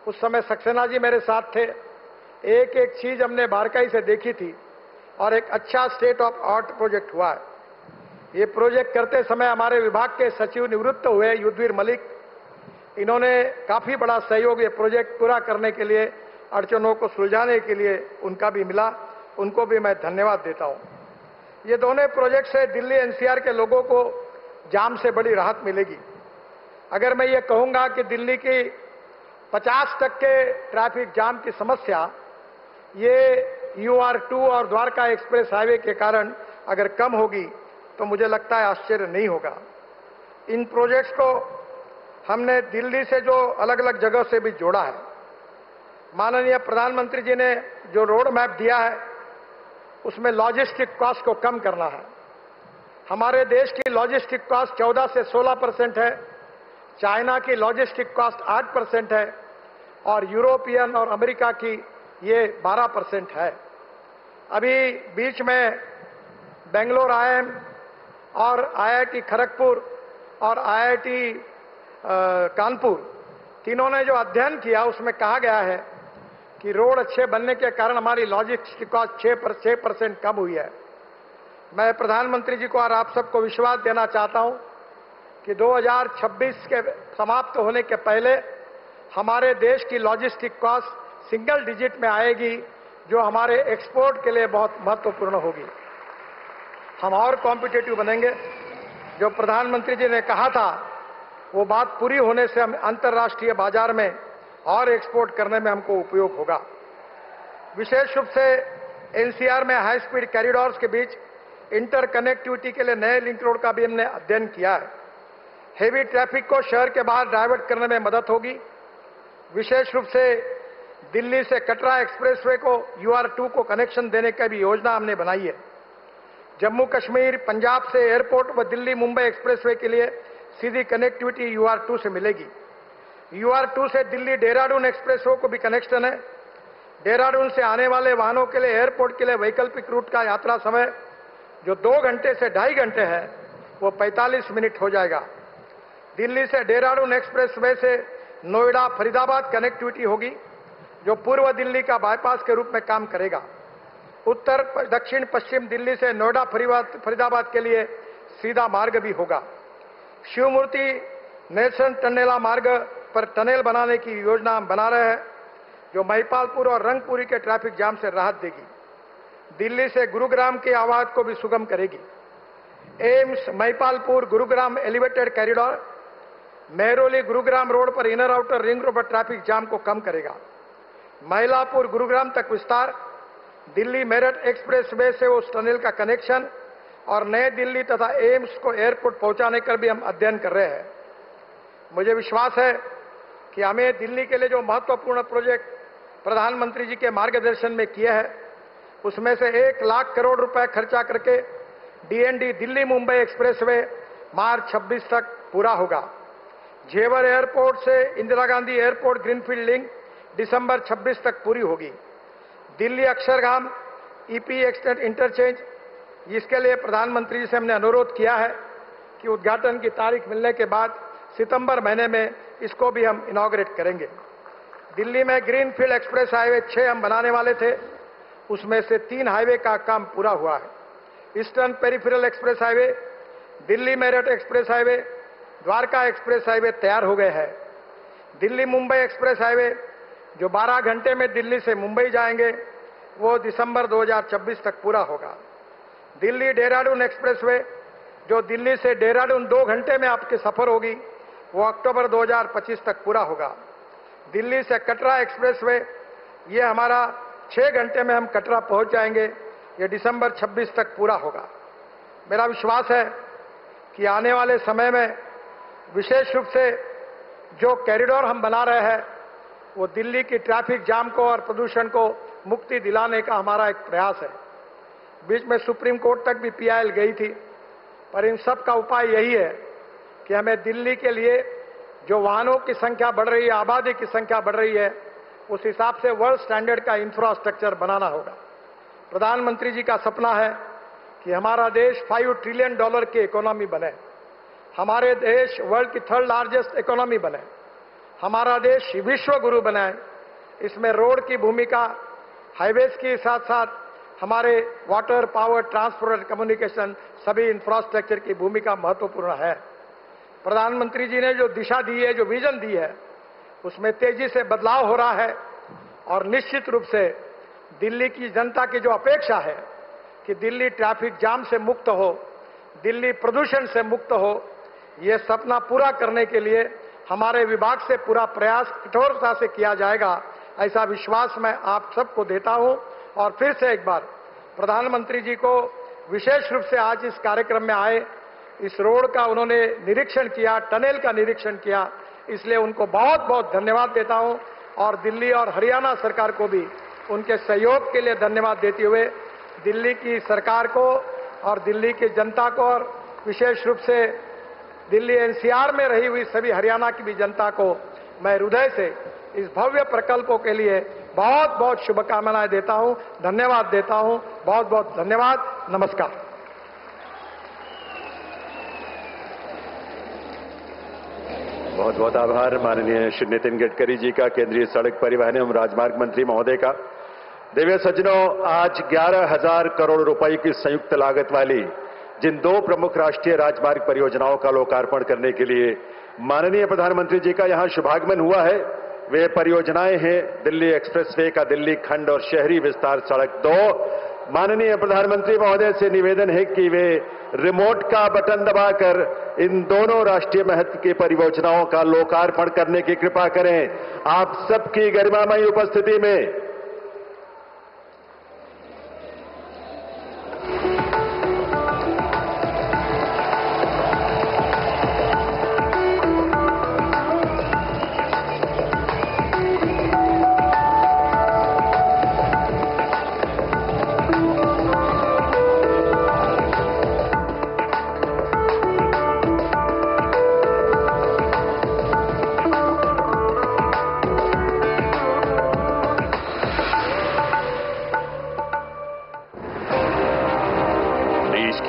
उस समय सक्सेना जी मेरे साथ थे। एक एक चीज हमने बारीकी से देखी थी, और एक अच्छा स्टेट ऑफ आर्ट प्रोजेक्ट हुआ है। ये प्रोजेक्ट करते समय हमारे विभाग के सचिव निवृत्त हुए युद्धवीर मलिक, इन्होंने काफी बड़ा सहयोग ये प्रोजेक्ट पूरा करने के लिए, अड़चनों को सुलझाने के लिए उनका भी मिला। उनको भी मैं धन्यवाद देता हूं। ये दोनों प्रोजेक्ट से दिल्ली NCR के लोगों को जाम से बड़ी राहत मिलेगी। अगर मैं ये कहूंगा कि दिल्ली की 50% ट्रैफिक जाम की समस्या ये UR2 और द्वारका एक्सप्रेस हाईवे के कारण अगर कम होगी, तो मुझे लगता है आश्चर्य नहीं होगा। इन प्रोजेक्ट्स को हमने दिल्ली से जो अलग अलग जगह से भी जोड़ा है। माननीय प्रधानमंत्री जी ने जो रोड मैप दिया है, उसमें लॉजिस्टिक कॉस्ट को कम करना है। हमारे देश की लॉजिस्टिक कॉस्ट 14 से 16% है, चाइना की लॉजिस्टिक कॉस्ट 8% है, और यूरोपियन और अमेरिका की ये 12% है। अभी बीच में बेंगलोर IIM और IIT खड़गपुर और IIT कानपुर, तीनों ने जो अध्ययन किया, उसमें कहा गया है कि रोड अच्छे बनने के कारण हमारी लॉजिस्टिक कॉस्ट 6% कम हुई है। मैं प्रधानमंत्री जी को और आप सबको विश्वास देना चाहता हूं कि 2026 के समाप्त होने के पहले हमारे देश की लॉजिस्टिक कॉस्ट सिंगल डिजिट में आएगी, जो हमारे एक्सपोर्ट के लिए बहुत महत्वपूर्ण होगी। हम और कॉम्पिटिटिव बनेंगे। जो प्रधानमंत्री जी ने कहा था, वो बात पूरी होने से हम अंतर्राष्ट्रीय बाजार में और एक्सपोर्ट करने में हमको उपयोग होगा। विशेष रूप से NCR में हाई स्पीड कॉरिडोर्स के बीच इंटर कनेक्टिविटी के लिए नए लिंक रोड का भी हमने अध्ययन किया है। हेवी ट्रैफिक को शहर के बाहर डाइवर्ट करने में मदद होगी। विशेष रूप से दिल्ली से कटरा एक्सप्रेसवे को UR2 को कनेक्शन देने की भी योजना हमने बनाई है। जम्मू कश्मीर, पंजाब से एयरपोर्ट व दिल्ली मुंबई एक्सप्रेसवे के लिए सीधी कनेक्टिविटी UR2 से मिलेगी। UR2 से दिल्ली देहरादून एक्सप्रेसवे को भी कनेक्शन है। देहरादून से आने वाले वाहनों के लिए एयरपोर्ट के लिए वैकल्पिक रूट का यात्रा समय जो 2 घंटे से 2.5 घंटे है, वो 45 मिनट हो जाएगा। दिल्ली से देहरादून एक्सप्रेसवे से नोएडा फरीदाबाद कनेक्टिविटी होगी, जो पूर्व दिल्ली का बाईपास के रूप में काम करेगा। उत्तर दक्षिण पश्चिम दिल्ली से नोएडा फरीदाबाद के लिए सीधा मार्ग भी होगा। शिवमूर्ति नेल्सन टनेला मार्ग पर टनल बनाने की योजना हम बना रहे हैं, जो महिपालपुर और रंगपुरी के ट्रैफिक जाम से राहत देगी। दिल्ली से गुरुग्राम की आवाज को भी सुगम करेगी। AIIMS Mahipalpur Gurugram elevated corridor Mehrauli Gurugram road पर इनर आउटर रिंग रोड पर ट्रैफिक जाम को कम करेगा। महिलापुर गुरुग्राम तक विस्तार, दिल्ली मेरठ एक्सप्रेस वे से उस टनल का कनेक्शन और नई दिल्ली तथा एम्स को एयरपोर्ट पहुंचाने का भी हम अध्ययन कर रहे हैं। मुझे विश्वास है कि हमें दिल्ली के लिए जो महत्वपूर्ण प्रोजेक्ट प्रधानमंत्री जी के मार्गदर्शन में किया है, उसमें से 1 लाख करोड़ रुपए खर्चा करके DND Delhi Mumbai expressway March 26 तक पूरा होगा। जेवर एयरपोर्ट से Indira Gandhi airport greenfield link दिसंबर 26 तक पूरी होगी। Delhi Akshardham EP extension interchange, जिसके लिए प्रधानमंत्री जी से हमने अनुरोध किया है कि उद्घाटन की तारीख मिलने के बाद सितंबर महीने में इसको भी हम इनॉग्रेट करेंगे। दिल्ली में ग्रीनफील्ड एक्सप्रेस हाईवे 6 हम बनाने वाले थे, उसमें से 3 हाईवे का काम पूरा हुआ है। Eastern peripheral express highway, Delhi Meerut express highway, Dwarka express highway तैयार हो गए हैं। दिल्ली मुंबई एक्सप्रेस हाईवे जो 12 घंटे में दिल्ली से मुंबई जाएंगे, वो दिसंबर 2026 तक पूरा होगा। दिल्ली देहरादून एक्सप्रेसवे जो दिल्ली से देहरादून 2 घंटे में आपकी सफर होगी, वो अक्टूबर 2025 तक पूरा होगा। दिल्ली से कटरा एक्सप्रेसवे, ये हमारा 6 घंटे में हम कटरा पहुंच जाएंगे, ये दिसंबर 26 तक पूरा होगा। मेरा विश्वास है कि आने वाले समय में विशेष रूप से जो कॉरिडोर हम बना रहे हैं, वो दिल्ली की ट्रैफिक जाम को और प्रदूषण को मुक्ति दिलाने का हमारा एक प्रयास है। बीच में सुप्रीम कोर्ट तक भी पीआईएल गई थी, पर इन सब का उपाय यही है कि हमें दिल्ली के लिए जो वाहनों की संख्या बढ़ रही है, आबादी की संख्या बढ़ रही है, उस हिसाब से वर्ल्ड स्टैंडर्ड का इंफ्रास्ट्रक्चर बनाना होगा। प्रधानमंत्री जी का सपना है कि हमारा देश $5 ट्रिलियन की इकोनॉमी बने, हमारे देश वर्ल्ड की 3rd लार्जेस्ट इकोनॉमी बने, हमारा देश विश्व गुरु बनाए। इसमें रोड की भूमिका, हाईवेज के साथ साथ हमारे वाटर, पावर, ट्रांसपोर्ट, कम्युनिकेशन, सभी इंफ्रास्ट्रक्चर की भूमिका महत्वपूर्ण है। प्रधानमंत्री जी ने जो दिशा दी है, जो विजन दी है, उसमें तेजी से बदलाव हो रहा है और निश्चित रूप से दिल्ली की जनता की जो अपेक्षा है कि दिल्ली ट्रैफिक जाम से मुक्त हो, दिल्ली प्रदूषण से मुक्त हो, ये सपना पूरा करने के लिए हमारे विभाग से पूरा प्रयास कठोरता से किया जाएगा, ऐसा विश्वास मैं आप सबको देता हूं। और फिर से एक बार प्रधानमंत्री जी को विशेष रूप से आज इस कार्यक्रम में आए, इस रोड का उन्होंने निरीक्षण किया, टनल का निरीक्षण किया, इसलिए उनको बहुत बहुत धन्यवाद देता हूं। और दिल्ली और हरियाणा सरकार को भी उनके सहयोग के लिए धन्यवाद देते हुए दिल्ली की सरकार को और दिल्ली की जनता को और विशेष रूप से दिल्ली एनसीआर में रही हुई सभी हरियाणा की भी जनता को मैं हृदय से इस भव्य प्रकल्पों के लिए बहुत बहुत शुभकामनाएं देता हूं, धन्यवाद देता हूं। बहुत बहुत धन्यवाद, नमस्कार। बहुत बहुत आभार माननीय श्री नितिन गडकरी जी का, केंद्रीय सड़क परिवहन एवं राजमार्ग मंत्री महोदय का। दिव्य सज्जनों, आज 11,000 करोड़ रुपए की संयुक्त लागत वाली जिन 2 प्रमुख राष्ट्रीय राजमार्ग परियोजनाओं का लोकार्पण करने के लिए माननीय प्रधानमंत्री जी का यहां शुभागमन हुआ है, वे परियोजनाएं हैं दिल्ली एक्सप्रेसवे का दिल्ली खंड और शहरी विस्तार सड़क 2। माननीय प्रधानमंत्री महोदय से निवेदन है कि वे रिमोट का बटन दबाकर इन दोनों राष्ट्रीय महत्व की परियोजनाओं का लोकार्पण करने की कृपा करें। आप सबकी गरिमामयी उपस्थिति में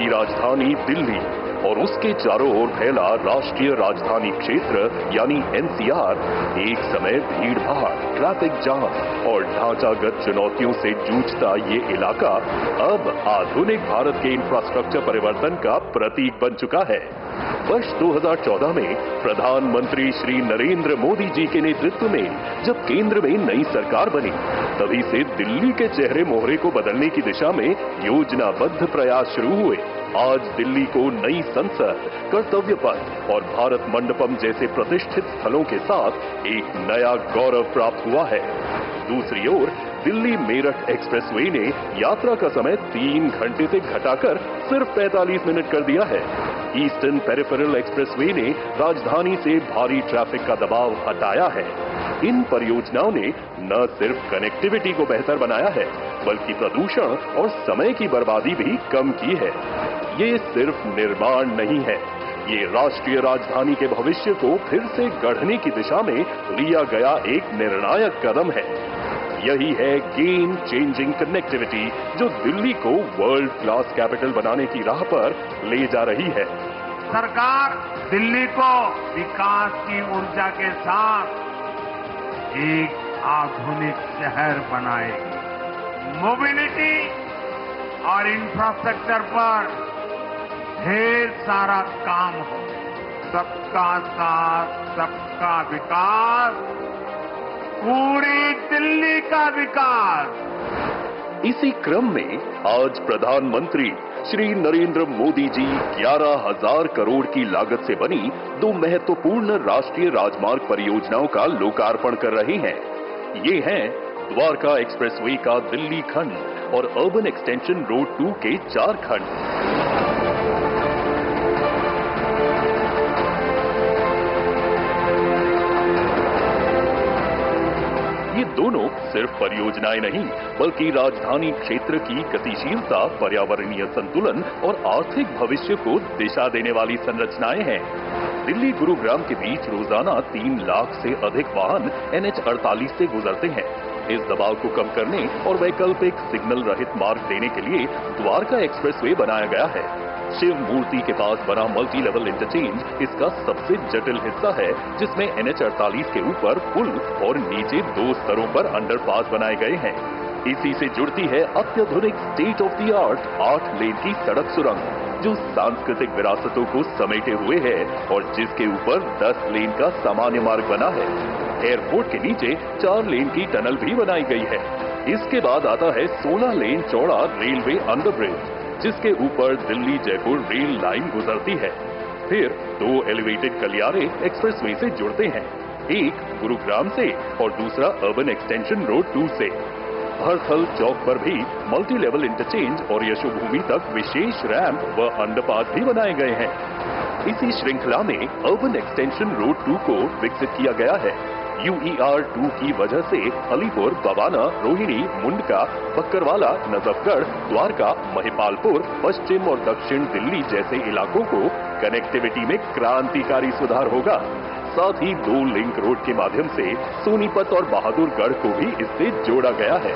राजधानी दिल्ली और उसके चारों ओर फैला राष्ट्रीय राजधानी क्षेत्र यानी एनसीआर एक समय भीड़-भाड़, ट्रैफिक जाम और ढांचागत चुनौतियों से जूझता ये इलाका अब आधुनिक भारत के इंफ्रास्ट्रक्चर परिवर्तन का प्रतीक बन चुका है। वर्ष 2014 में प्रधानमंत्री श्री नरेंद्र मोदी जी के नेतृत्व में जब केंद्र में नई सरकार बनी, तभी से दिल्ली के चेहरे मोहरे को बदलने की दिशा में योजनाबद्ध प्रयास शुरू हुए। आज दिल्ली को नई संसद, कर्तव्य पथ और भारत मंडपम जैसे प्रतिष्ठित स्थलों के साथ एक नया गौरव प्राप्त हुआ है। दूसरी ओर दिल्ली मेरठ एक्सप्रेसवे ने यात्रा का समय 3 घंटे से घटाकर सिर्फ 45 मिनट कर दिया है। ईस्टर्न पेरिफेरल एक्सप्रेसवे ने राजधानी से भारी ट्रैफिक का दबाव हटाया है। इन परियोजनाओं ने न सिर्फ कनेक्टिविटी को बेहतर बनाया है, बल्कि प्रदूषण और समय की बर्बादी भी कम की है। ये सिर्फ निर्माण नहीं है, ये राष्ट्रीय राजधानी के भविष्य को फिर से गढ़ने की दिशा में लिया गया एक निर्णायक कदम है। यही है गेम चेंजिंग कनेक्टिविटी जो दिल्ली को वर्ल्ड क्लास कैपिटल बनाने की राह पर ले जा रही है। सरकार दिल्ली को विकास की ऊर्जा के साथ एक आधुनिक शहर बनाएगी। मोबिलिटी और इंफ्रास्ट्रक्चर पर ढेर सारा काम हो। सबका साथ, सबका विकास, पूरी दिल्ली का विकास। इसी क्रम में आज प्रधानमंत्री श्री नरेंद्र मोदी जी 11,000 करोड़ की लागत से बनी 2 महत्वपूर्ण राष्ट्रीय राजमार्ग परियोजनाओं का लोकार्पण कर रहे हैं। ये हैं द्वारका एक्सप्रेसवे का दिल्ली खंड और अर्बन एक्सटेंशन रोड 2 के 4 खंड। ये दोनों सिर्फ परियोजनाएं नहीं, बल्कि राजधानी क्षेत्र की गतिशीलता, पर्यावरणीय संतुलन और आर्थिक भविष्य को दिशा देने वाली संरचनाएं हैं। दिल्ली गुरुग्राम के बीच रोजाना 3 लाख से अधिक वाहन NH-48 से गुजरते हैं। इस दबाव को कम करने और वैकल्पिक सिग्नल रहित मार्ग देने के लिए द्वारका एक्सप्रेसवे बनाया गया है। शिव मूर्ति के पास बना मल्टी लेवल इंटरचेंज इसका सबसे जटिल हिस्सा है, जिसमें NH-48 के ऊपर पुल और नीचे 2 स्तरों पर अंडरपास बनाए गए हैं। इसी से जुड़ती है अत्याधुनिक स्टेट ऑफ द आर्ट 8 लेन की सड़क सुरंग, जो सांस्कृतिक विरासतों को समेटे हुए है और जिसके ऊपर 10 लेन का सामान्य मार्ग बना है। एयरपोर्ट के नीचे 4 लेन की टनल भी बनाई गई है। इसके बाद आता है 16 लेन चौड़ा रेलवे अंडरब्रिज, जिसके ऊपर दिल्ली जयपुर रेल लाइन गुजरती है। फिर 2 एलिवेटेड गलियारे एक्सप्रेसवे से जुड़ते हैं, एक गुरुग्राम से और दूसरा अर्बन एक्सटेंशन रोड 2 से। हरथल चौक पर भी मल्टी लेवल इंटरचेंज और यशोभूमि तक विशेष रैंप व अंडरपास भी बनाए गए हैं। इसी श्रृंखला में अर्बन एक्सटेंशन रोड 2 को विकसित किया गया है। UER 2 की वजह से अलीपुर, बवाना, रोहिणी, मुंडका, बक्करवाला, नजफगढ़, द्वारका, महिपालपुर, पश्चिम और दक्षिण दिल्ली जैसे इलाकों को कनेक्टिविटी में क्रांतिकारी सुधार होगा। साथ ही 2 लिंक रोड के माध्यम से सोनीपत और बहादुरगढ़ को भी इससे जोड़ा गया है।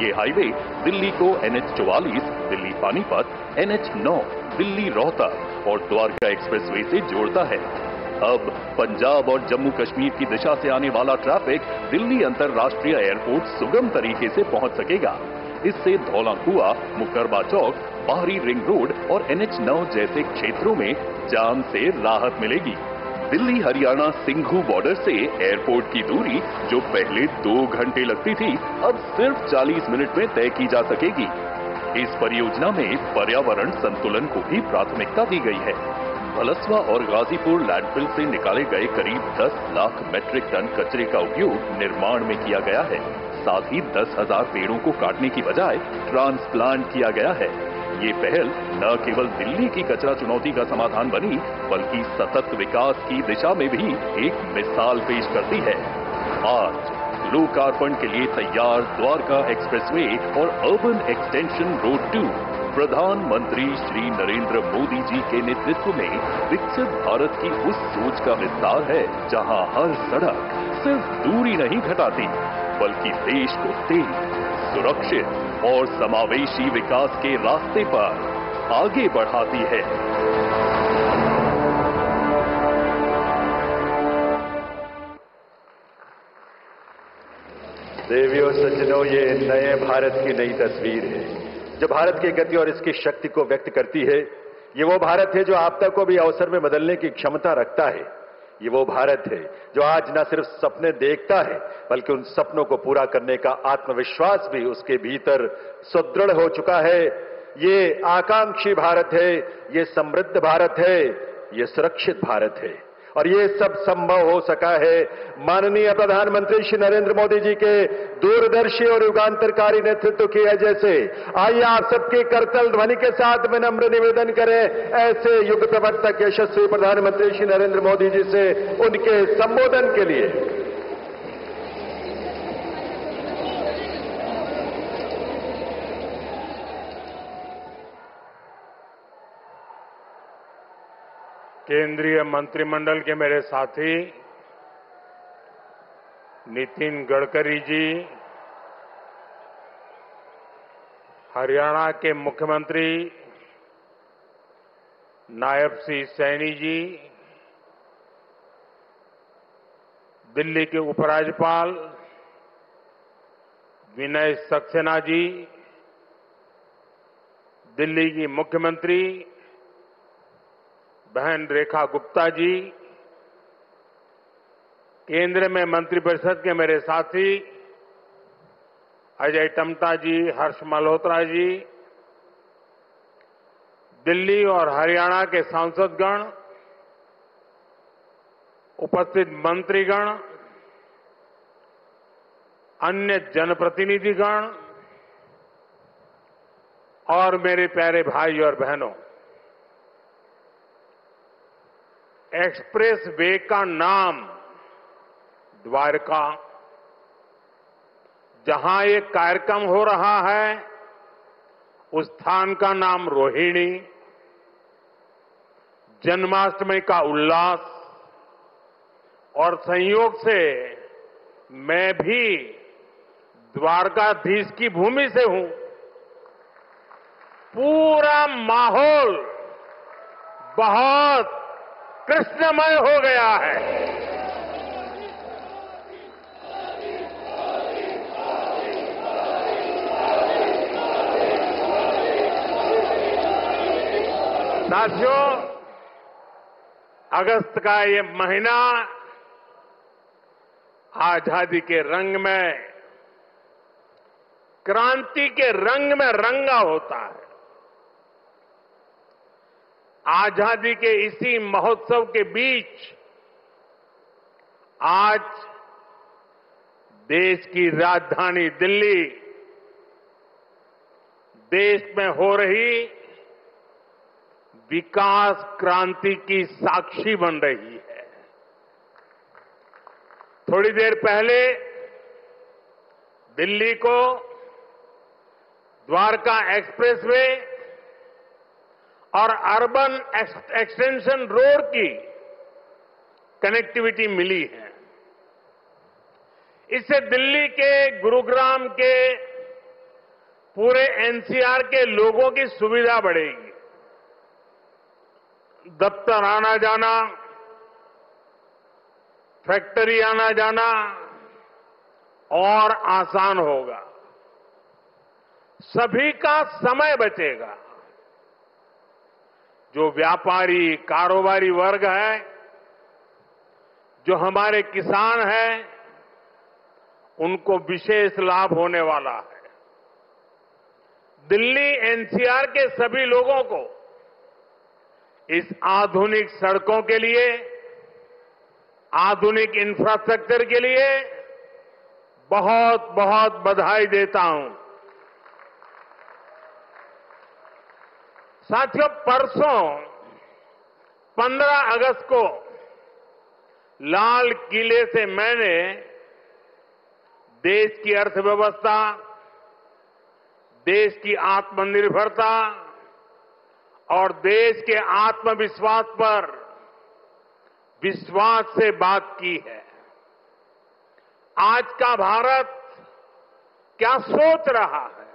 ये हाईवे दिल्ली को NH-44, दिल्ली पानीपत, NH-9, दिल्ली रोहतक और द्वारका एक्सप्रेसवे से जोड़ता है। अब पंजाब और जम्मू कश्मीर की दिशा से आने वाला ट्रैफिक दिल्ली अंतर्राष्ट्रीय एयरपोर्ट सुगम तरीके से पहुंच सकेगा। इससे धौला कुआं, मुकरबा चौक, बाहरी रिंग रोड और NH-9 जैसे क्षेत्रों में जाम से राहत मिलेगी। दिल्ली हरियाणा सिंघू बॉर्डर से एयरपोर्ट की दूरी जो पहले 2 घंटे लगती थी, अब सिर्फ 40 मिनट में तय की जा सकेगी। इस परियोजना में पर्यावरण संतुलन को भी प्राथमिकता दी गई है। भलसवा और गाजीपुर लैंडफिल से निकाले गए करीब 10 लाख मेट्रिक टन कचरे का उपयोग निर्माण में किया गया है। साथ ही 10,000 पेड़ों को काटने की बजाय ट्रांसप्लांट किया गया है। ये पहल न केवल दिल्ली की कचरा चुनौती का समाधान बनी, बल्कि सतत विकास की दिशा में भी एक मिसाल पेश करती है। आज लोकार्पण के लिए तैयार द्वारका एक्सप्रेसवे और अर्बन एक्सटेंशन रोड 2 प्रधानमंत्री श्री नरेंद्र मोदी जी के नेतृत्व में विकसित भारत की उस सोच का विस्तार है, जहां हर सड़क सिर्फ दूरी नहीं घटाती, बल्कि देश को तेज, सुरक्षित और समावेशी विकास के रास्ते पर आगे बढ़ाती है। देवियों सज्जनों, ये नए भारत की नई तस्वीर है जो भारत की गति और इसकी शक्ति को व्यक्त करती है। ये वो भारत है जो आपदा को भी अवसर में बदलने की क्षमता रखता है। ये वो भारत है जो आज न सिर्फ सपने देखता है बल्कि उन सपनों को पूरा करने का आत्मविश्वास भी उसके भीतर सुदृढ़ हो चुका है। ये आकांक्षी भारत है, ये समृद्ध भारत है, ये सुरक्षित भारत है और ये सब संभव हो सका है माननीय प्रधानमंत्री श्री नरेंद्र मोदी जी के दूरदर्शी और युगांतरकारी नेतृत्व की वजह से। आइए आप सबके करतल ध्वनि के साथ विनम्र निवेदन करें ऐसे युग प्रवर्तक यशस्वी प्रधानमंत्री श्री नरेंद्र मोदी जी से उनके संबोधन के लिए। केंद्रीय मंत्रिमंडल के मेरे साथी नितिन गडकरी जी, हरियाणा के मुख्यमंत्री नायब सिंह सैनी जी, दिल्ली के उपराज्यपाल विनय सक्सेना जी, दिल्ली की मुख्यमंत्री बहन रेखा गुप्ता जी, केंद्र में मंत्रिपरिषद के मेरे साथी अजय टम्टा जी, हर्ष मल्होत्रा जी, दिल्ली और हरियाणा के सांसदगण, उपस्थित मंत्रीगण, अन्य जनप्रतिनिधिगण और मेरे प्यारे भाई और बहनों, एक्सप्रेस वे का नाम द्वारका, जहां ये कार्यक्रम हो रहा है उस स्थान का नाम रोहिणी, जन्माष्टमी का उल्लास और संयोग से मैं भी द्वारकाधीश की भूमि से हूं। पूरा माहौल बहुत कृष्णमय हो गया है। साथियों, अगस्त का ये महीना आजादी के रंग में, क्रांति के रंग में रंगा होता है। आजादी के इसी महोत्सव के बीच आज देश की राजधानी दिल्ली देश में हो रही विकास क्रांति की साक्षी बन रही है। थोड़ी देर पहले दिल्ली को द्वारका एक्सप्रेसवे और अर्बन एक्सटेंशन रोड की कनेक्टिविटी मिली है। इससे दिल्ली के, गुरुग्राम के, पूरे एनसीआर के लोगों की सुविधा बढ़ेगी। दफ्तर आना जाना, फैक्ट्री आना जाना और आसान होगा। सभी का समय बचेगा। जो व्यापारी, कारोबारी वर्ग है, जो हमारे किसान हैं, उनको विशेष लाभ होने वाला है। दिल्ली एनसीआर के सभी लोगों को इस आधुनिक सड़कों के लिए, आधुनिक इंफ्रास्ट्रक्चर के लिए बहुत बहुत बधाई देता हूं। साथियों, परसों 15 अगस्त को लाल किले से मैंने देश की अर्थव्यवस्था, देश की आत्मनिर्भरता और देश के आत्मविश्वास पर विश्वास से बात की है। आज का भारत क्या सोच रहा है,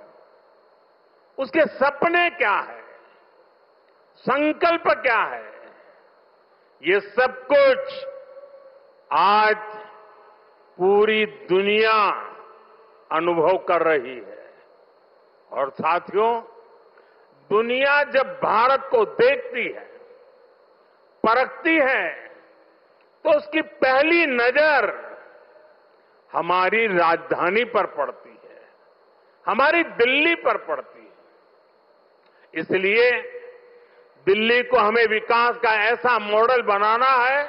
उसके सपने क्या है, संकल्प क्या है, ये सब कुछ आज पूरी दुनिया अनुभव कर रही है। और साथियों, दुनिया जब भारत को देखती है, परखती है, तो उसकी पहली नजर हमारी राजधानी पर पड़ती है, हमारी दिल्ली पर पड़ती है। इसलिए दिल्ली को हमें विकास का ऐसा मॉडल बनाना है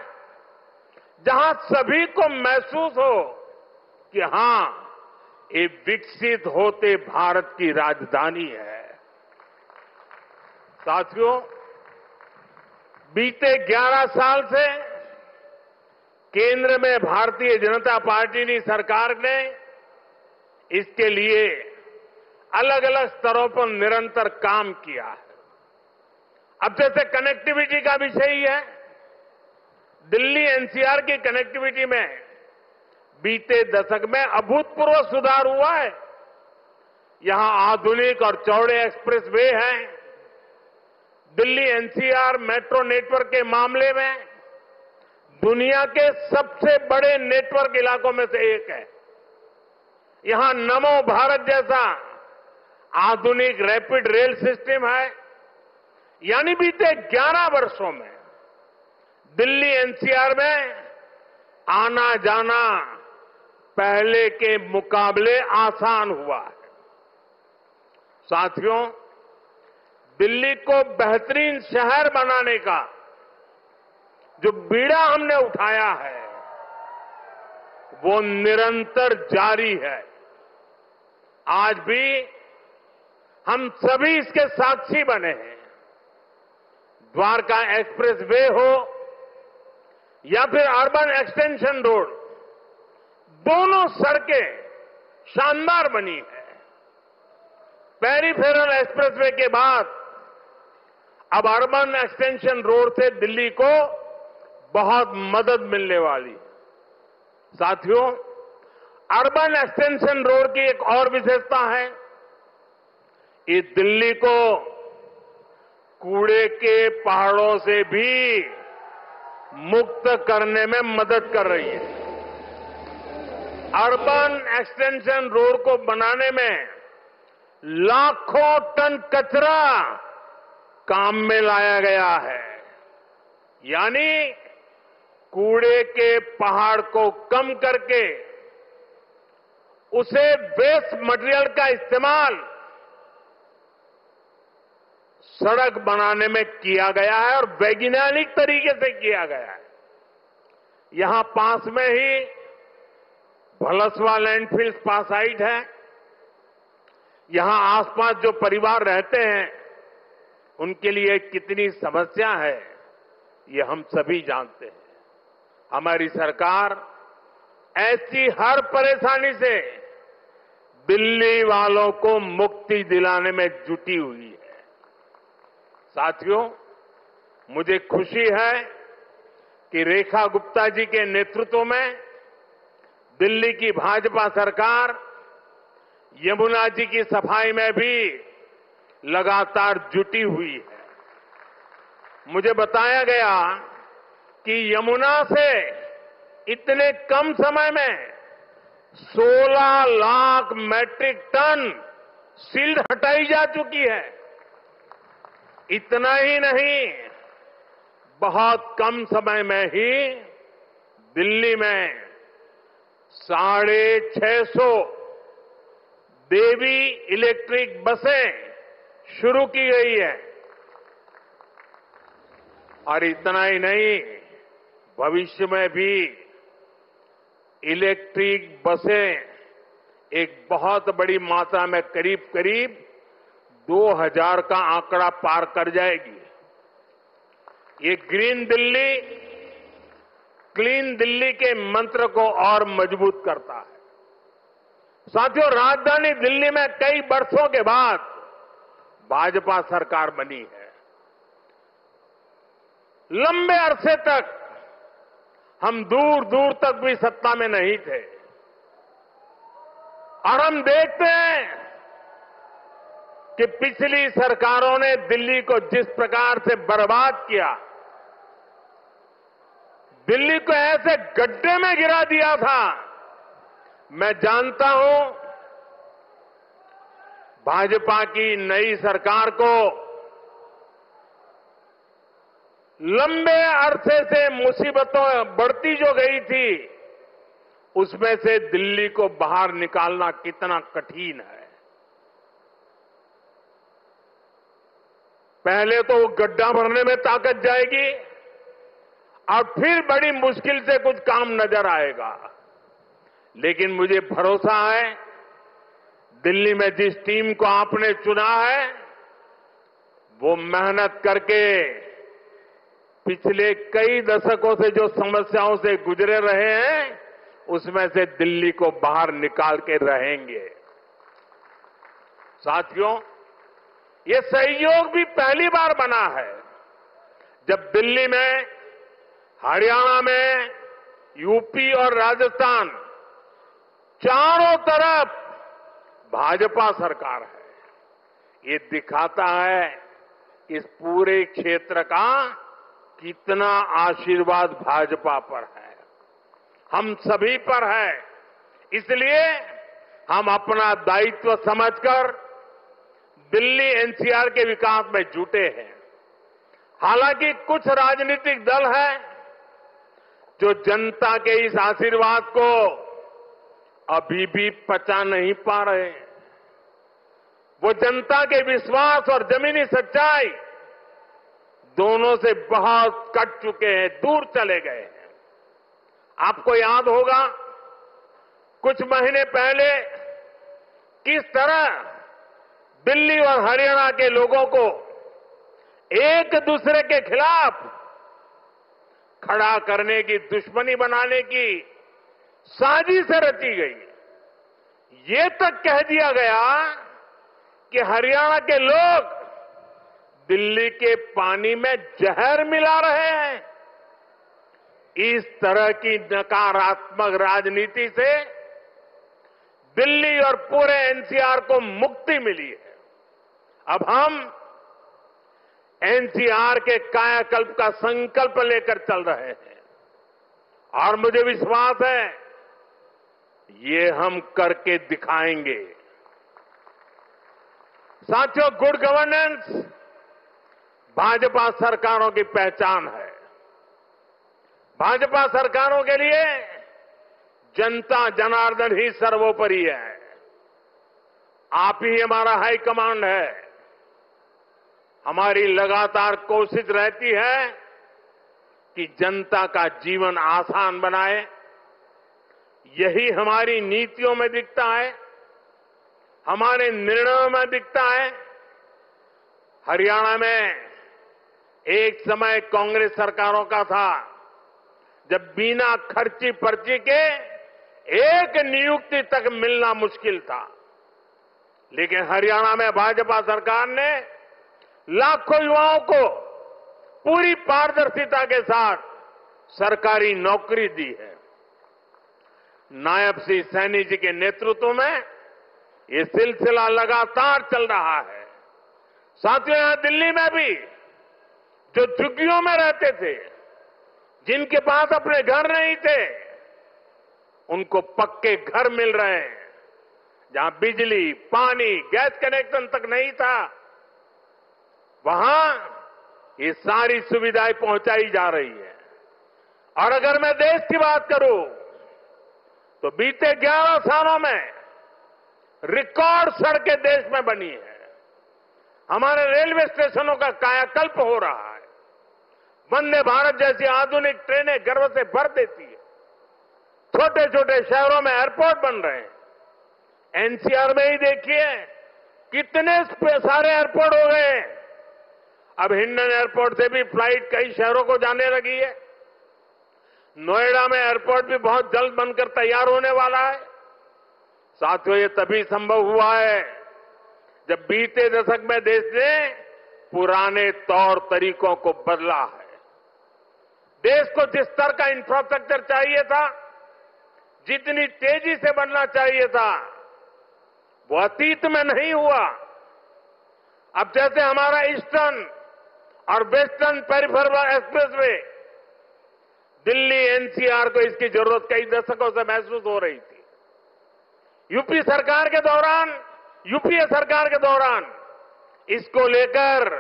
जहां सभी को महसूस हो कि हां, ये विकसित होते भारत की राजधानी है। साथियों, बीते 11 साल से केंद्र में भारतीय जनता पार्टी की सरकार ने इसके लिए अलग अलग स्तरों पर निरंतर काम किया है। अब जैसे कनेक्टिविटी का विषय ही है, दिल्ली एनसीआर की कनेक्टिविटी में बीते दशक में अभूतपूर्व सुधार हुआ है। यहां आधुनिक और चौड़े एक्सप्रेस वे हैं। दिल्ली एनसीआर मेट्रो नेटवर्क के मामले में दुनिया के सबसे बड़े नेटवर्क इलाकों में से एक है। यहां नमो भारत जैसा आधुनिक रैपिड रेल सिस्टम है। यानी बीते 11 वर्षों में दिल्ली एनसीआर में आना जाना पहले के मुकाबले आसान हुआ है। साथियों, दिल्ली को बेहतरीन शहर बनाने का जो बीड़ा हमने उठाया है, वो निरंतर जारी है। आज भी हम सभी इसके साक्षी बने हैं। द्वारका एक्सप्रेस वे हो या फिर अर्बन एक्सटेंशन रोड, दोनों सड़कें शानदार बनी है। पेरिफेरल एक्सप्रेसवे के बाद अब अर्बन एक्सटेंशन रोड से दिल्ली को बहुत मदद मिलने वाली। साथियों, अर्बन एक्सटेंशन रोड की एक और विशेषता है, ये दिल्ली को कूड़े के पहाड़ों से भी मुक्त करने में मदद कर रही है। अर्बन एक्सटेंशन रोड को बनाने में लाखों टन कचरा काम में लाया गया है। यानी कूड़े के पहाड़ को कम करके उसे वेस्ट मटेरियल का इस्तेमाल सड़क बनाने में किया गया है और वैज्ञानिक तरीके से किया गया है। यहां पास में ही भलसवा लैंडफिल स्पा साइट है। यहां आसपास जो परिवार रहते हैं, उनके लिए कितनी समस्या है, ये हम सभी जानते हैं। हमारी सरकार ऐसी हर परेशानी से दिल्ली वालों को मुक्ति दिलाने में जुटी हुई है। साथियों, मुझे खुशी है कि रेखा गुप्ता जी के नेतृत्व में दिल्ली की भाजपा सरकार यमुना जी की सफाई में भी लगातार जुटी हुई है। मुझे बताया गया कि यमुना से इतने कम समय में 16 लाख मैट्रिक टन सिल्ट हटाई जा चुकी है। इतना ही नहीं, बहुत कम समय में ही दिल्ली में 650 देवी इलेक्ट्रिक बसें शुरू की गई है। और इतना ही नहीं, भविष्य में भी इलेक्ट्रिक बसें एक बहुत बड़ी मात्रा में करीब करीब 2000 का आंकड़ा पार कर जाएगी। ये ग्रीन दिल्ली, क्लीन दिल्ली के मंत्र को और मजबूत करता है। साथियों, राजधानी दिल्ली में कई वर्षों के बाद भाजपा सरकार बनी है। लंबे अरसे तक हम दूर दूर तक भी सत्ता में नहीं थे और हम देखते हैं कि पिछली सरकारों ने दिल्ली को जिस प्रकार से बर्बाद किया, दिल्ली को ऐसे गड्ढे में गिरा दिया था। मैं जानता हूं भाजपा की नई सरकार को लंबे अरसे से मुसीबतों बढ़ती जो गई थी, उसमें से दिल्ली को बाहर निकालना कितना कठिन है। पहले तो वो गड्ढा भरने में ताकत जाएगी और फिर बड़ी मुश्किल से कुछ काम नजर आएगा। लेकिन मुझे भरोसा है, दिल्ली में जिस टीम को आपने चुना है, वो मेहनत करके पिछले कई दशकों से जो समस्याओं से गुजरे रहे हैं, उसमें से दिल्ली को बाहर निकाल के रहेंगे। साथियों, ये सहयोग भी पहली बार बना है जब दिल्ली में, हरियाणा में, यूपी और राजस्थान चारों तरफ भाजपा सरकार है। ये दिखाता है इस पूरे क्षेत्र का कितना आशीर्वाद भाजपा पर है, हम सभी पर है। इसलिए हम अपना दायित्व समझकर दिल्ली एनसीआर के विकास में जुटे हैं। हालांकि कुछ राजनीतिक दल हैं जो जनता के इस आशीर्वाद को अभी भी पचा नहीं पा रहे हैं। वो जनता के विश्वास और जमीनी सच्चाई दोनों से बहुत कट चुके हैं, दूर चले गए हैं। आपको याद होगा, कुछ महीने पहले किस तरह दिल्ली और हरियाणा के लोगों को एक दूसरे के खिलाफ खड़ा करने की, दुश्मनी बनाने की साजिश रची गई। ये तक कह दिया गया कि हरियाणा के लोग दिल्ली के पानी में जहर मिला रहे हैं। इस तरह की नकारात्मक राजनीति से दिल्ली और पूरे एनसीआर को मुक्ति मिली है। अब हम एनसीआर के कायाकल्प का संकल्प लेकर चल रहे हैं और मुझे विश्वास है ये हम करके दिखाएंगे। साथियों, गुड गवर्नेंस भाजपा सरकारों की पहचान है। भाजपा सरकारों के लिए जनता जनार्दन ही सर्वोपरि है। आप ही हमारा हाई कमांड है। हमारी लगातार कोशिश रहती है कि जनता का जीवन आसान बनाए। यही हमारी नीतियों में दिखता है, हमारे निर्णयों में दिखता है। हरियाणा में एक समय कांग्रेस सरकारों का था जब बिना खर्ची पर्ची के एक नियुक्ति तक मिलना मुश्किल था। लेकिन हरियाणा में भाजपा सरकार ने लाखों युवाओं को पूरी पारदर्शिता के साथ सरकारी नौकरी दी है। नायब श्री सैनी जी के नेतृत्व में ये सिलसिला लगातार चल रहा है। साथियों, यहां दिल्ली में भी जो झुग्गियों में रहते थे, जिनके पास अपने घर नहीं थे, उनको पक्के घर मिल रहे हैं। जहां बिजली, पानी, गैस कनेक्शन तक नहीं था, वहां ये सारी सुविधाएं पहुंचाई जा रही है। और अगर मैं देश की बात करूं तो बीते 11 सालों में रिकॉर्ड सड़कें देश में बनी है। हमारे रेलवे स्टेशनों का कायाकल्प हो रहा है। वंदे भारत जैसी आधुनिक ट्रेनें गर्व से भर देती है। छोटे छोटे शहरों में एयरपोर्ट बन रहे हैं। एनसीआर में ही देखिए कितने सारे एयरपोर्ट हो गए हैं। अब हिंडन एयरपोर्ट से भी फ्लाइट कई शहरों को जाने लगी है। नोएडा में एयरपोर्ट भी बहुत जल्द बनकर तैयार होने वाला है। साथियों, ये तभी संभव हुआ है जब बीते दशक में देश ने पुराने तौर तरीकों को बदला है। देश को जिस स्तर का इंफ्रास्ट्रक्चर चाहिए था, जितनी तेजी से बनना चाहिए था, वो अतीत में नहीं हुआ। अब जैसे हमारा ईस्टर्न और western peripheral expressway, Delhi NCR को इसकी जरूरत कई दशकों से महसूस हो रही थी। यूपी सरकार के दौरान यूपीए सरकार के दौरान इसको लेकर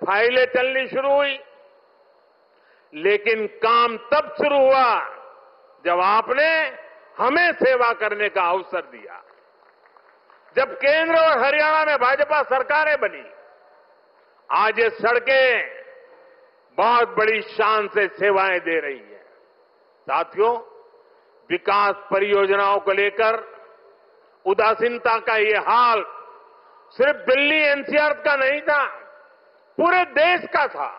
फाइलें चलनी शुरू हुई, लेकिन काम तब शुरू हुआ जब आपने हमें सेवा करने का अवसर दिया। जब केंद्र और हरियाणा में भाजपा सरकारें बनी, आज ये सड़कें बहुत बड़ी शान से सेवाएं दे रही है। साथियों, विकास परियोजनाओं को लेकर उदासीनता का ये हाल सिर्फ दिल्ली एनसीआर का नहीं था, पूरे देश का था।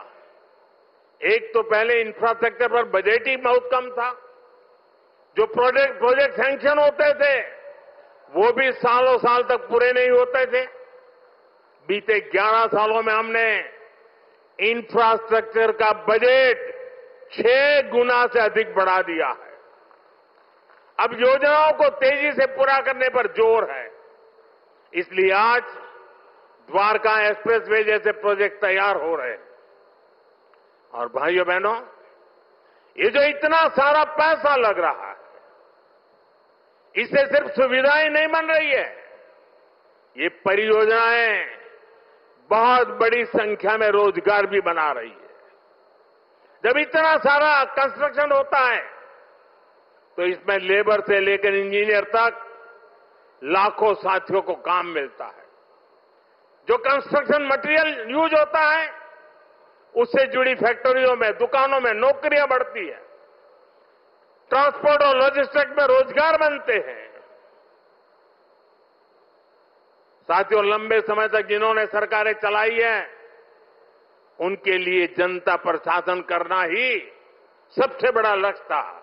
एक तो पहले इंफ्रास्ट्रक्चर पर बजट ही बहुत कम था, जो प्रोजेक्ट सैंक्शन होते थे वो भी सालों साल तक पूरे नहीं होते थे। बीते 11 सालों में हमने इंफ्रास्ट्रक्चर का बजट 6 गुना से अधिक बढ़ा दिया है। अब योजनाओं को तेजी से पूरा करने पर जोर है, इसलिए आज द्वारका एक्सप्रेसवे जैसे प्रोजेक्ट तैयार हो रहे हैं। और भाइयों बहनों, ये जो इतना सारा पैसा लग रहा है, इससे सिर्फ सुविधाएं नहीं बन रही है, ये परियोजनाएं बहुत बड़ी संख्या में रोजगार भी बना रही है। जब इतना सारा कंस्ट्रक्शन होता है तो इसमें लेबर से लेकर इंजीनियर तक लाखों साथियों को काम मिलता है। जो कंस्ट्रक्शन मटेरियल यूज होता है उससे जुड़ी फैक्ट्रियों में, दुकानों में नौकरियां बढ़ती है, ट्रांसपोर्ट और लॉजिस्टिक्स में रोजगार बनते हैं। साथियों, लंबे समय तक जिन्होंने सरकारें चलाई है उनके लिए जनता पर शासन करना ही सबसे बड़ा लक्ष्य था।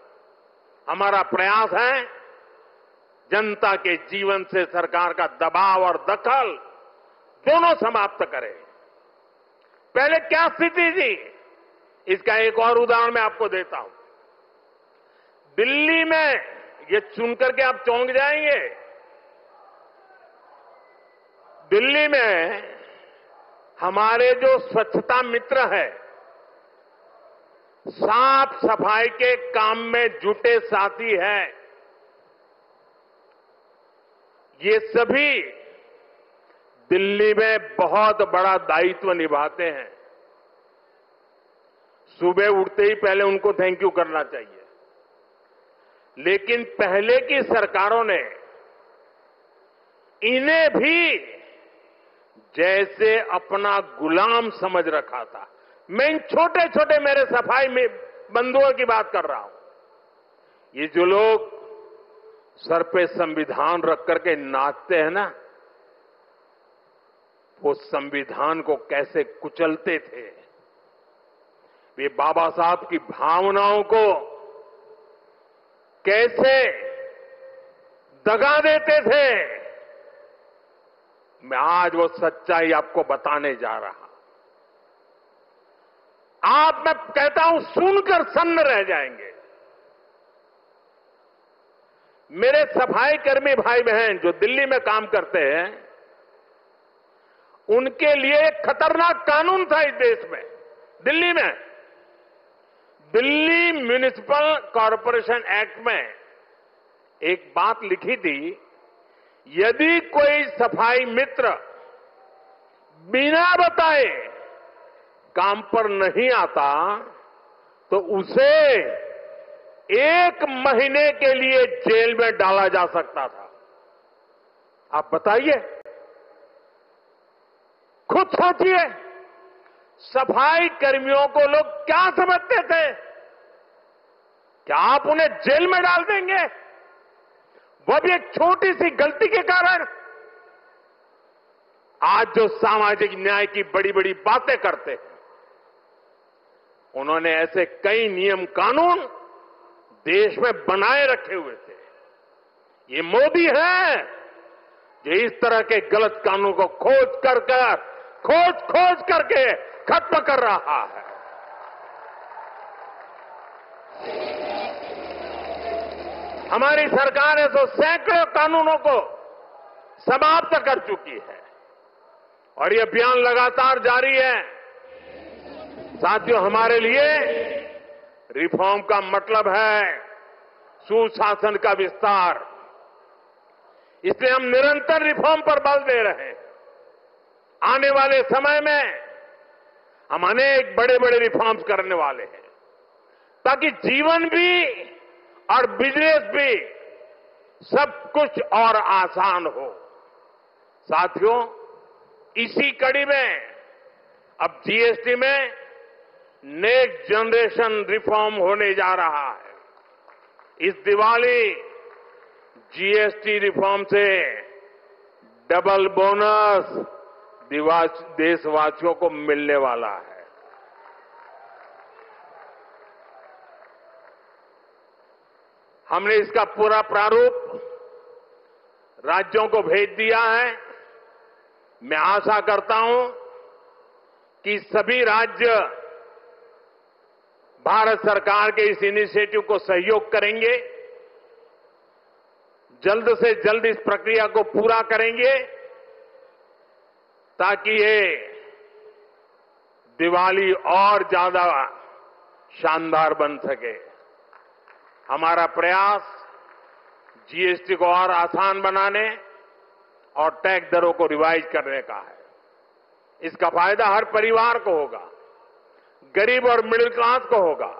हमारा प्रयास है जनता के जीवन से सरकार का दबाव और दखल दोनों समाप्त करें। पहले क्या स्थिति थी, इसका एक और उदाहरण मैं आपको देता हूं। दिल्ली में, ये सुनकर के आप चौंक जाएंगे, दिल्ली में हमारे जो स्वच्छता मित्र है, साफ सफाई के काम में जुटे साथी हैं, ये सभी दिल्ली में बहुत बड़ा दायित्व निभाते हैं। सुबह उठते ही पहले उनको थैंक यू करना चाहिए। लेकिन पहले की सरकारों ने इन्हें भी जैसे अपना गुलाम समझ रखा था। मैं इन छोटे छोटे मेरे सफाई में बंधुओं की बात कर रहा हूं। ये जो लोग सर पे संविधान रख करके नाचते हैं ना, वो संविधान को कैसे कुचलते थे, वे बाबा साहब की भावनाओं को कैसे दगा देते थे, मैं आज वो सच्चाई आपको बताने जा रहा। आप, मैं कहता हूं, सुनकर सन्न रह जाएंगे। मेरे सफाई कर्मी भाई बहन जो दिल्ली में काम करते हैं, उनके लिए एक खतरनाक कानून था इस देश में। दिल्ली में दिल्ली म्युनिसिपल कॉरपोरेशन एक्ट में एक बात लिखी थी, यदि कोई सफाई मित्र बिना बताए काम पर नहीं आता तो उसे 1 महीने के लिए जेल में डाला जा सकता था। आप बताइए, खुद सोचिए, सफाई कर्मियों को लोग क्या समझते थे? क्या आप उन्हें जेल में डाल देंगे, वो भी एक छोटी सी गलती के कारण? आज जो सामाजिक न्याय की बड़ी बड़ी बातें करते हैं, उन्होंने ऐसे कई नियम कानून देश में बनाए रखे हुए थे। ये मोदी है जो इस तरह के गलत कानून को खोज करके खत्म कर रहा है। हमारी सरकार है तो सैकड़ों कानूनों को समाप्त कर चुकी है और ये अभियान लगातार जारी है। साथियों, हमारे लिए रिफॉर्म का मतलब है सुशासन का विस्तार। इसलिए हम निरंतर रिफॉर्म पर बल दे रहे हैं। आने वाले समय में हम अनेक बड़े बड़े रिफॉर्म्स करने वाले हैं ताकि जीवन भी और बिजनेस भी सब कुछ और आसान हो। साथियों, इसी कड़ी में अब जीएसटी में नेक्स्ट जनरेशन रिफॉर्म होने जा रहा है। इस दिवाली जीएसटी रिफॉर्म से डबल बोनस देशवासियों को मिलने वाला है। हमने इसका पूरा प्रारूप राज्यों को भेज दिया है। मैं आशा करता हूं कि सभी राज्य भारत सरकार के इस इनिशिएटिव को सहयोग करेंगे, जल्द से जल्द इस प्रक्रिया को पूरा करेंगे ताकि ये दिवाली और ज्यादा शानदार बन सके। हमारा प्रयास जीएसटी को और आसान बनाने और टैक्स दरों को रिवाइज करने का है। इसका फायदा हर परिवार को होगा, गरीब और मिडिल क्लास को होगा,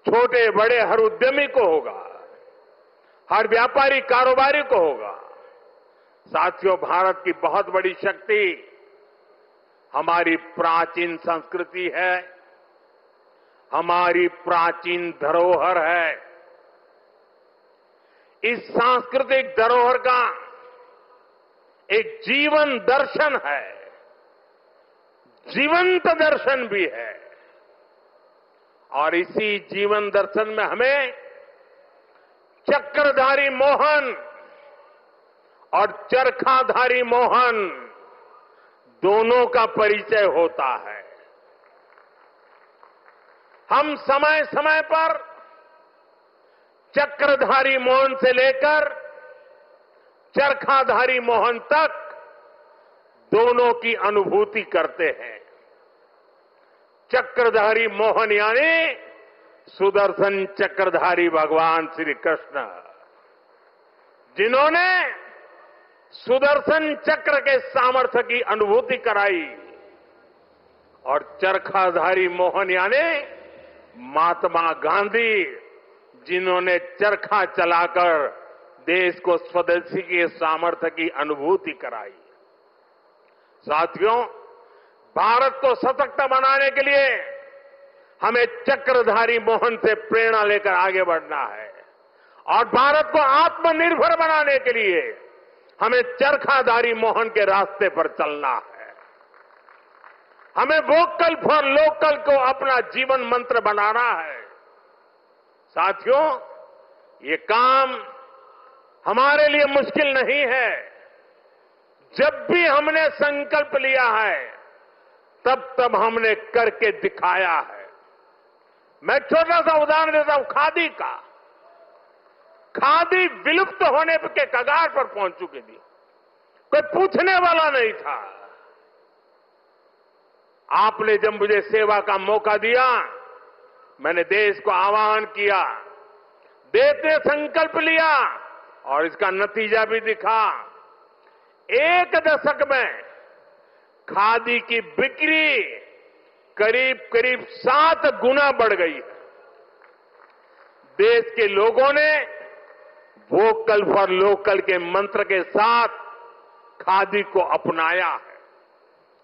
छोटे बड़े हर उद्यमी को होगा, हर व्यापारी कारोबारी को होगा। साथियों, भारत की बहुत बड़ी शक्ति हमारी प्राचीन संस्कृति है, हमारी प्राचीन धरोहर है। इस सांस्कृतिक धरोहर का एक जीवन दर्शन है, जीवंत दर्शन भी है। और इसी जीवन दर्शन में हमें चक्रधारी मोहन और चरखाधारी मोहन दोनों का परिचय होता है। हम समय समय पर चक्रधारी मोहन से लेकर चरखाधारी मोहन तक दोनों की अनुभूति करते हैं। चक्रधारी मोहन यानी सुदर्शन चक्रधारी भगवान श्री कृष्ण, जिन्होंने सुदर्शन चक्र के सामर्थ्य की अनुभूति कराई, और चरखाधारी मोहन यानी महात्मा गांधी, जिन्होंने चरखा चलाकर देश को स्वदेशी के सामर्थ्य की अनुभूति कराई। साथियों, भारत को सशक्त बनाने के लिए हमें चक्रधारी मोहन से प्रेरणा लेकर आगे बढ़ना है, और भारत को आत्मनिर्भर बनाने के लिए हमें चरखाधारी मोहन के रास्ते पर चलना है। हमें वोकल फॉर लोकल को अपना जीवन मंत्र बनाना है। साथियों, ये काम हमारे लिए मुश्किल नहीं है। जब भी हमने संकल्प लिया है, तब हमने करके दिखाया है। मैं छोटा सा उदाहरण देता हूं खादी का। खादी विलुप्त होने के कगार पर पहुंच चुकी थी, कोई पूछने वाला नहीं था। आपने जब मुझे सेवा का मौका दिया, मैंने देश को आह्वान किया, देश ने संकल्प लिया, और इसका नतीजा भी दिखा। 1 दशक में खादी की बिक्री करीब 7 गुना बढ़ गई है। देश के लोगों ने वोकल फॉर लोकल के मंत्र के साथ खादी को अपनाया है।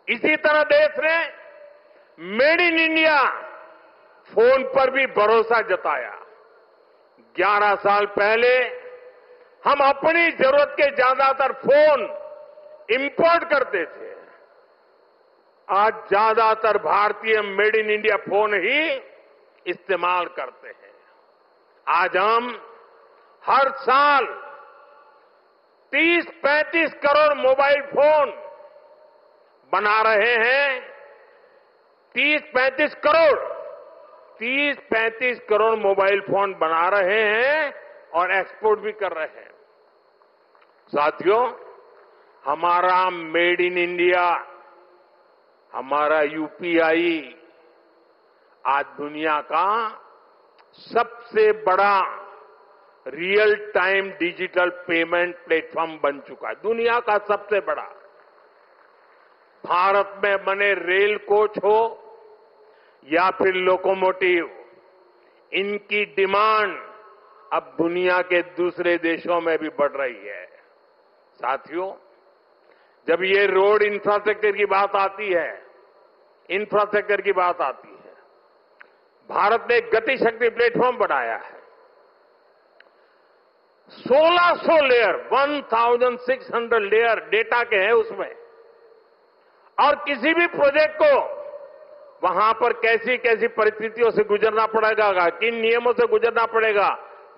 इसी तरह देश ने मेड इन इंडिया फोन पर भी भरोसा जताया। 11 साल पहले हम अपनी जरूरत के ज्यादातर फोन इंपोर्ट करते थे। आज ज्यादातर भारतीय मेड इन इंडिया फोन ही इस्तेमाल करते हैं। आज हम हर साल 30-35 करोड़ मोबाइल फोन बना रहे हैं। 30-35 करोड़ मोबाइल फोन बना रहे हैं और एक्सपोर्ट भी कर रहे हैं। साथियों, हमारा मेड इन इंडिया, हमारा यूपीआई आज दुनिया का सबसे बड़ा real time digital payment platform बन चुका है, दुनिया का सबसे बड़ा। भारत में बने रेल कोच हो या फिर लोकोमोटिव, इनकी डिमांड अब दुनिया के दूसरे देशों में भी बढ़ रही है। साथियों, जब ये रोड इंफ्रास्ट्रक्चर की बात आती है, भारत ने गति शक्ति प्लेटफॉर्म बनाया है। 1600 लेयर, 1600 लेयर डेटा के हैं उसमें, और किसी भी प्रोजेक्ट को वहां पर कैसी कैसी परिस्थितियों से गुजरना पड़ेगा, किन नियमों से गुजरना पड़ेगा,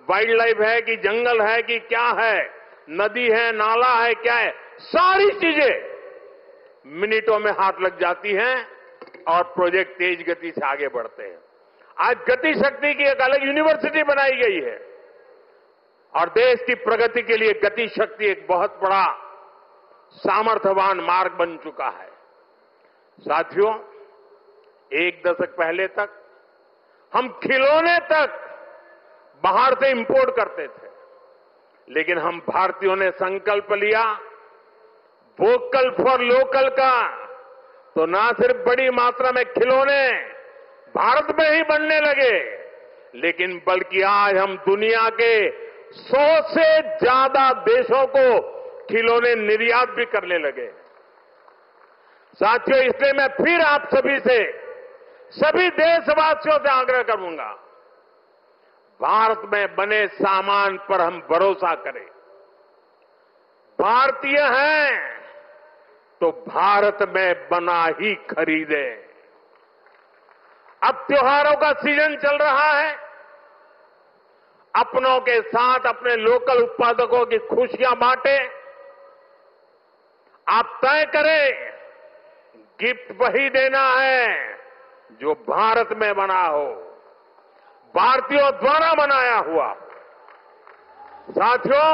वाइल्ड लाइफ है कि जंगल है कि क्या है, नदी है, नाला है, क्या है, सारी चीजें मिनटों में हाथ लग जाती हैं और प्रोजेक्ट तेज गति से आगे बढ़ते हैं। आज गति शक्ति की एक अलग यूनिवर्सिटी बनाई गई है और देश की प्रगति के लिए गति शक्ति एक बहुत बड़ा सामर्थ्यवान मार्ग बन चुका है। साथियों, एक दशक पहले तक हम खिलौने तक बाहर से इंपोर्ट करते थे, लेकिन हम भारतीयों ने संकल्प लिया वोकल फॉर लोकल का, तो ना सिर्फ बड़ी मात्रा में खिलौने भारत में ही बनने लगे, लेकिन बल्कि आज हम दुनिया के 100 से ज्यादा देशों को खिलौने निर्यात भी करने लगे। साथियों, इसलिए मैं फिर आप सभी से, सभी देशवासियों से आग्रह करूंगा, भारत में बने सामान पर हम भरोसा करें। भारतीय हैं तो भारत में बना ही खरीदें। अब त्योहारों का सीजन चल रहा है, अपनों के साथ अपने लोकल उत्पादकों की खुशियां बांटें। आप तय करें, गिफ्ट वही देना है जो भारत में बना हो, भारतीयों द्वारा बनाया हुआ। साथियों,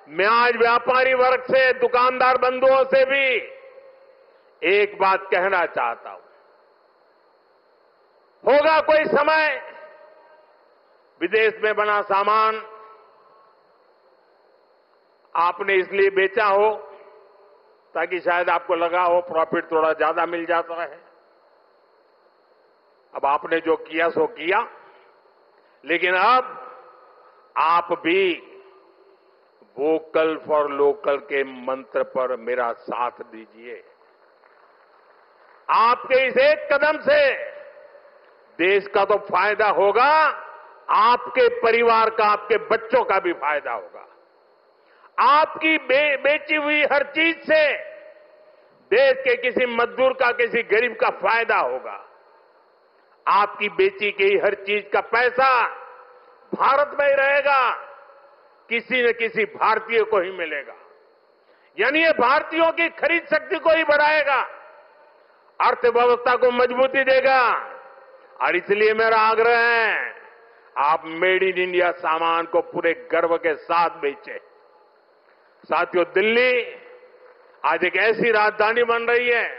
मैं आज व्यापारी वर्ग से, दुकानदार बंधुओं से भी एक बात कहना चाहता हूं। होगा कोई समय विदेश में बना सामान आपने इसलिए बेचा हो ताकि शायद आपको लगा हो प्रॉफिट थोड़ा ज्यादा मिल जाता है। अब आपने जो किया सो किया, लेकिन अब आप भी वोकल फॉर लोकल के मंत्र पर मेरा साथ दीजिए। आपके इस एक कदम से देश का तो फायदा होगा, आपके परिवार का, आपके बच्चों का भी फायदा होगा। आपकी बेची हुई हर चीज से देश के किसी मजदूर का, किसी गरीब का फायदा होगा। आपकी बेची गई हर चीज का पैसा भारत में ही रहेगा, किसी न किसी भारतीय को ही मिलेगा। यानी ये भारतीयों की खरीद शक्ति को ही बढ़ाएगा, अर्थव्यवस्था को मजबूती देगा। और इसलिए मेरा आग्रह है, आप मेड इन इंडिया सामान को पूरे गर्व के साथ बेचें। साथियों, दिल्ली आज एक ऐसी राजधानी बन रही है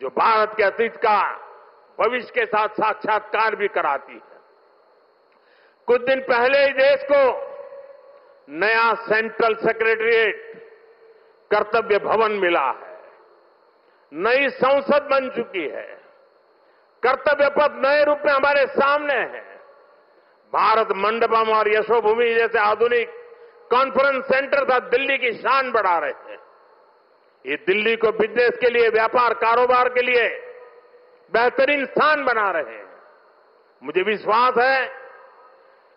जो भारत के अतीत का भविष्य के साथ साक्षात्कार भी कराती है। कुछ दिन पहले ही देश को नया सेंट्रल सेक्रेटेरिएट, कर्तव्य भवन मिला है, नई संसद बन चुकी है, कर्तव्य पथ नए रूप में हमारे सामने है। भारत मंडपम और यशोभूमि जैसे आधुनिक कॉन्फ्रेंस सेंटर था दिल्ली की शान बढ़ा रहे हैं। ये दिल्ली को बिजनेस के लिए, व्यापार कारोबार के लिए बेहतरीन स्थान बना रहे हैं। मुझे विश्वास है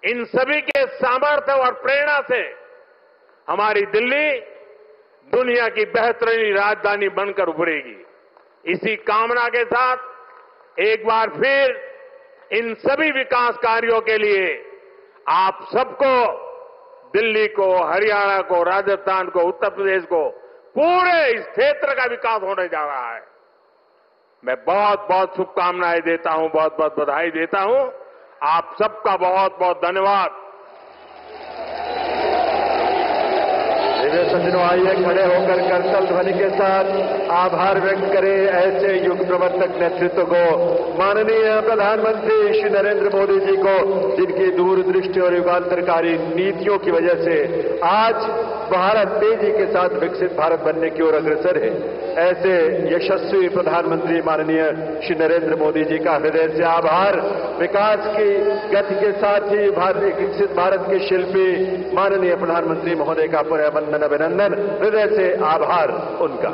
इन सभी के सामर्थ्य और प्रेरणा से हमारी दिल्ली दुनिया की बेहतरीन राजधानी बनकर उभरेगी। इसी कामना के साथ एक बार फिर इन सभी विकास कार्यों के लिए आप सबको, दिल्ली को, हरियाणा को, राजस्थान को, उत्तर प्रदेश को, पूरे इस क्षेत्र का विकास होने जा रहा है। मैं बहुत बहुत शुभकामनाएं देता हूं, बहुत बहुत बधाई देता हूं। आप सबका बहुत बहुत धन्यवाद। प्रिय सज्जनों, आइए खड़े होकर करतल ध्वनि के साथ आभार व्यक्त करें ऐसे युग प्रवर्तक नेतृत्व को, माननीय प्रधानमंत्री श्री नरेंद्र मोदी जी को, जिनकी दूरदृष्टि और युगांतरकारी नीतियों की वजह से आज भारत तेजी के साथ विकसित भारत बनने की ओर अग्रसर है। ऐसे यशस्वी प्रधानमंत्री माननीय श्री नरेंद्र मोदी जी का हृदय से आभार। विकास की गति के साथ ही विकसित भारत के शिल्पी माननीय प्रधानमंत्री महोदय का पुनः वंदन अभिनंदन, हृदय से आभार उनका।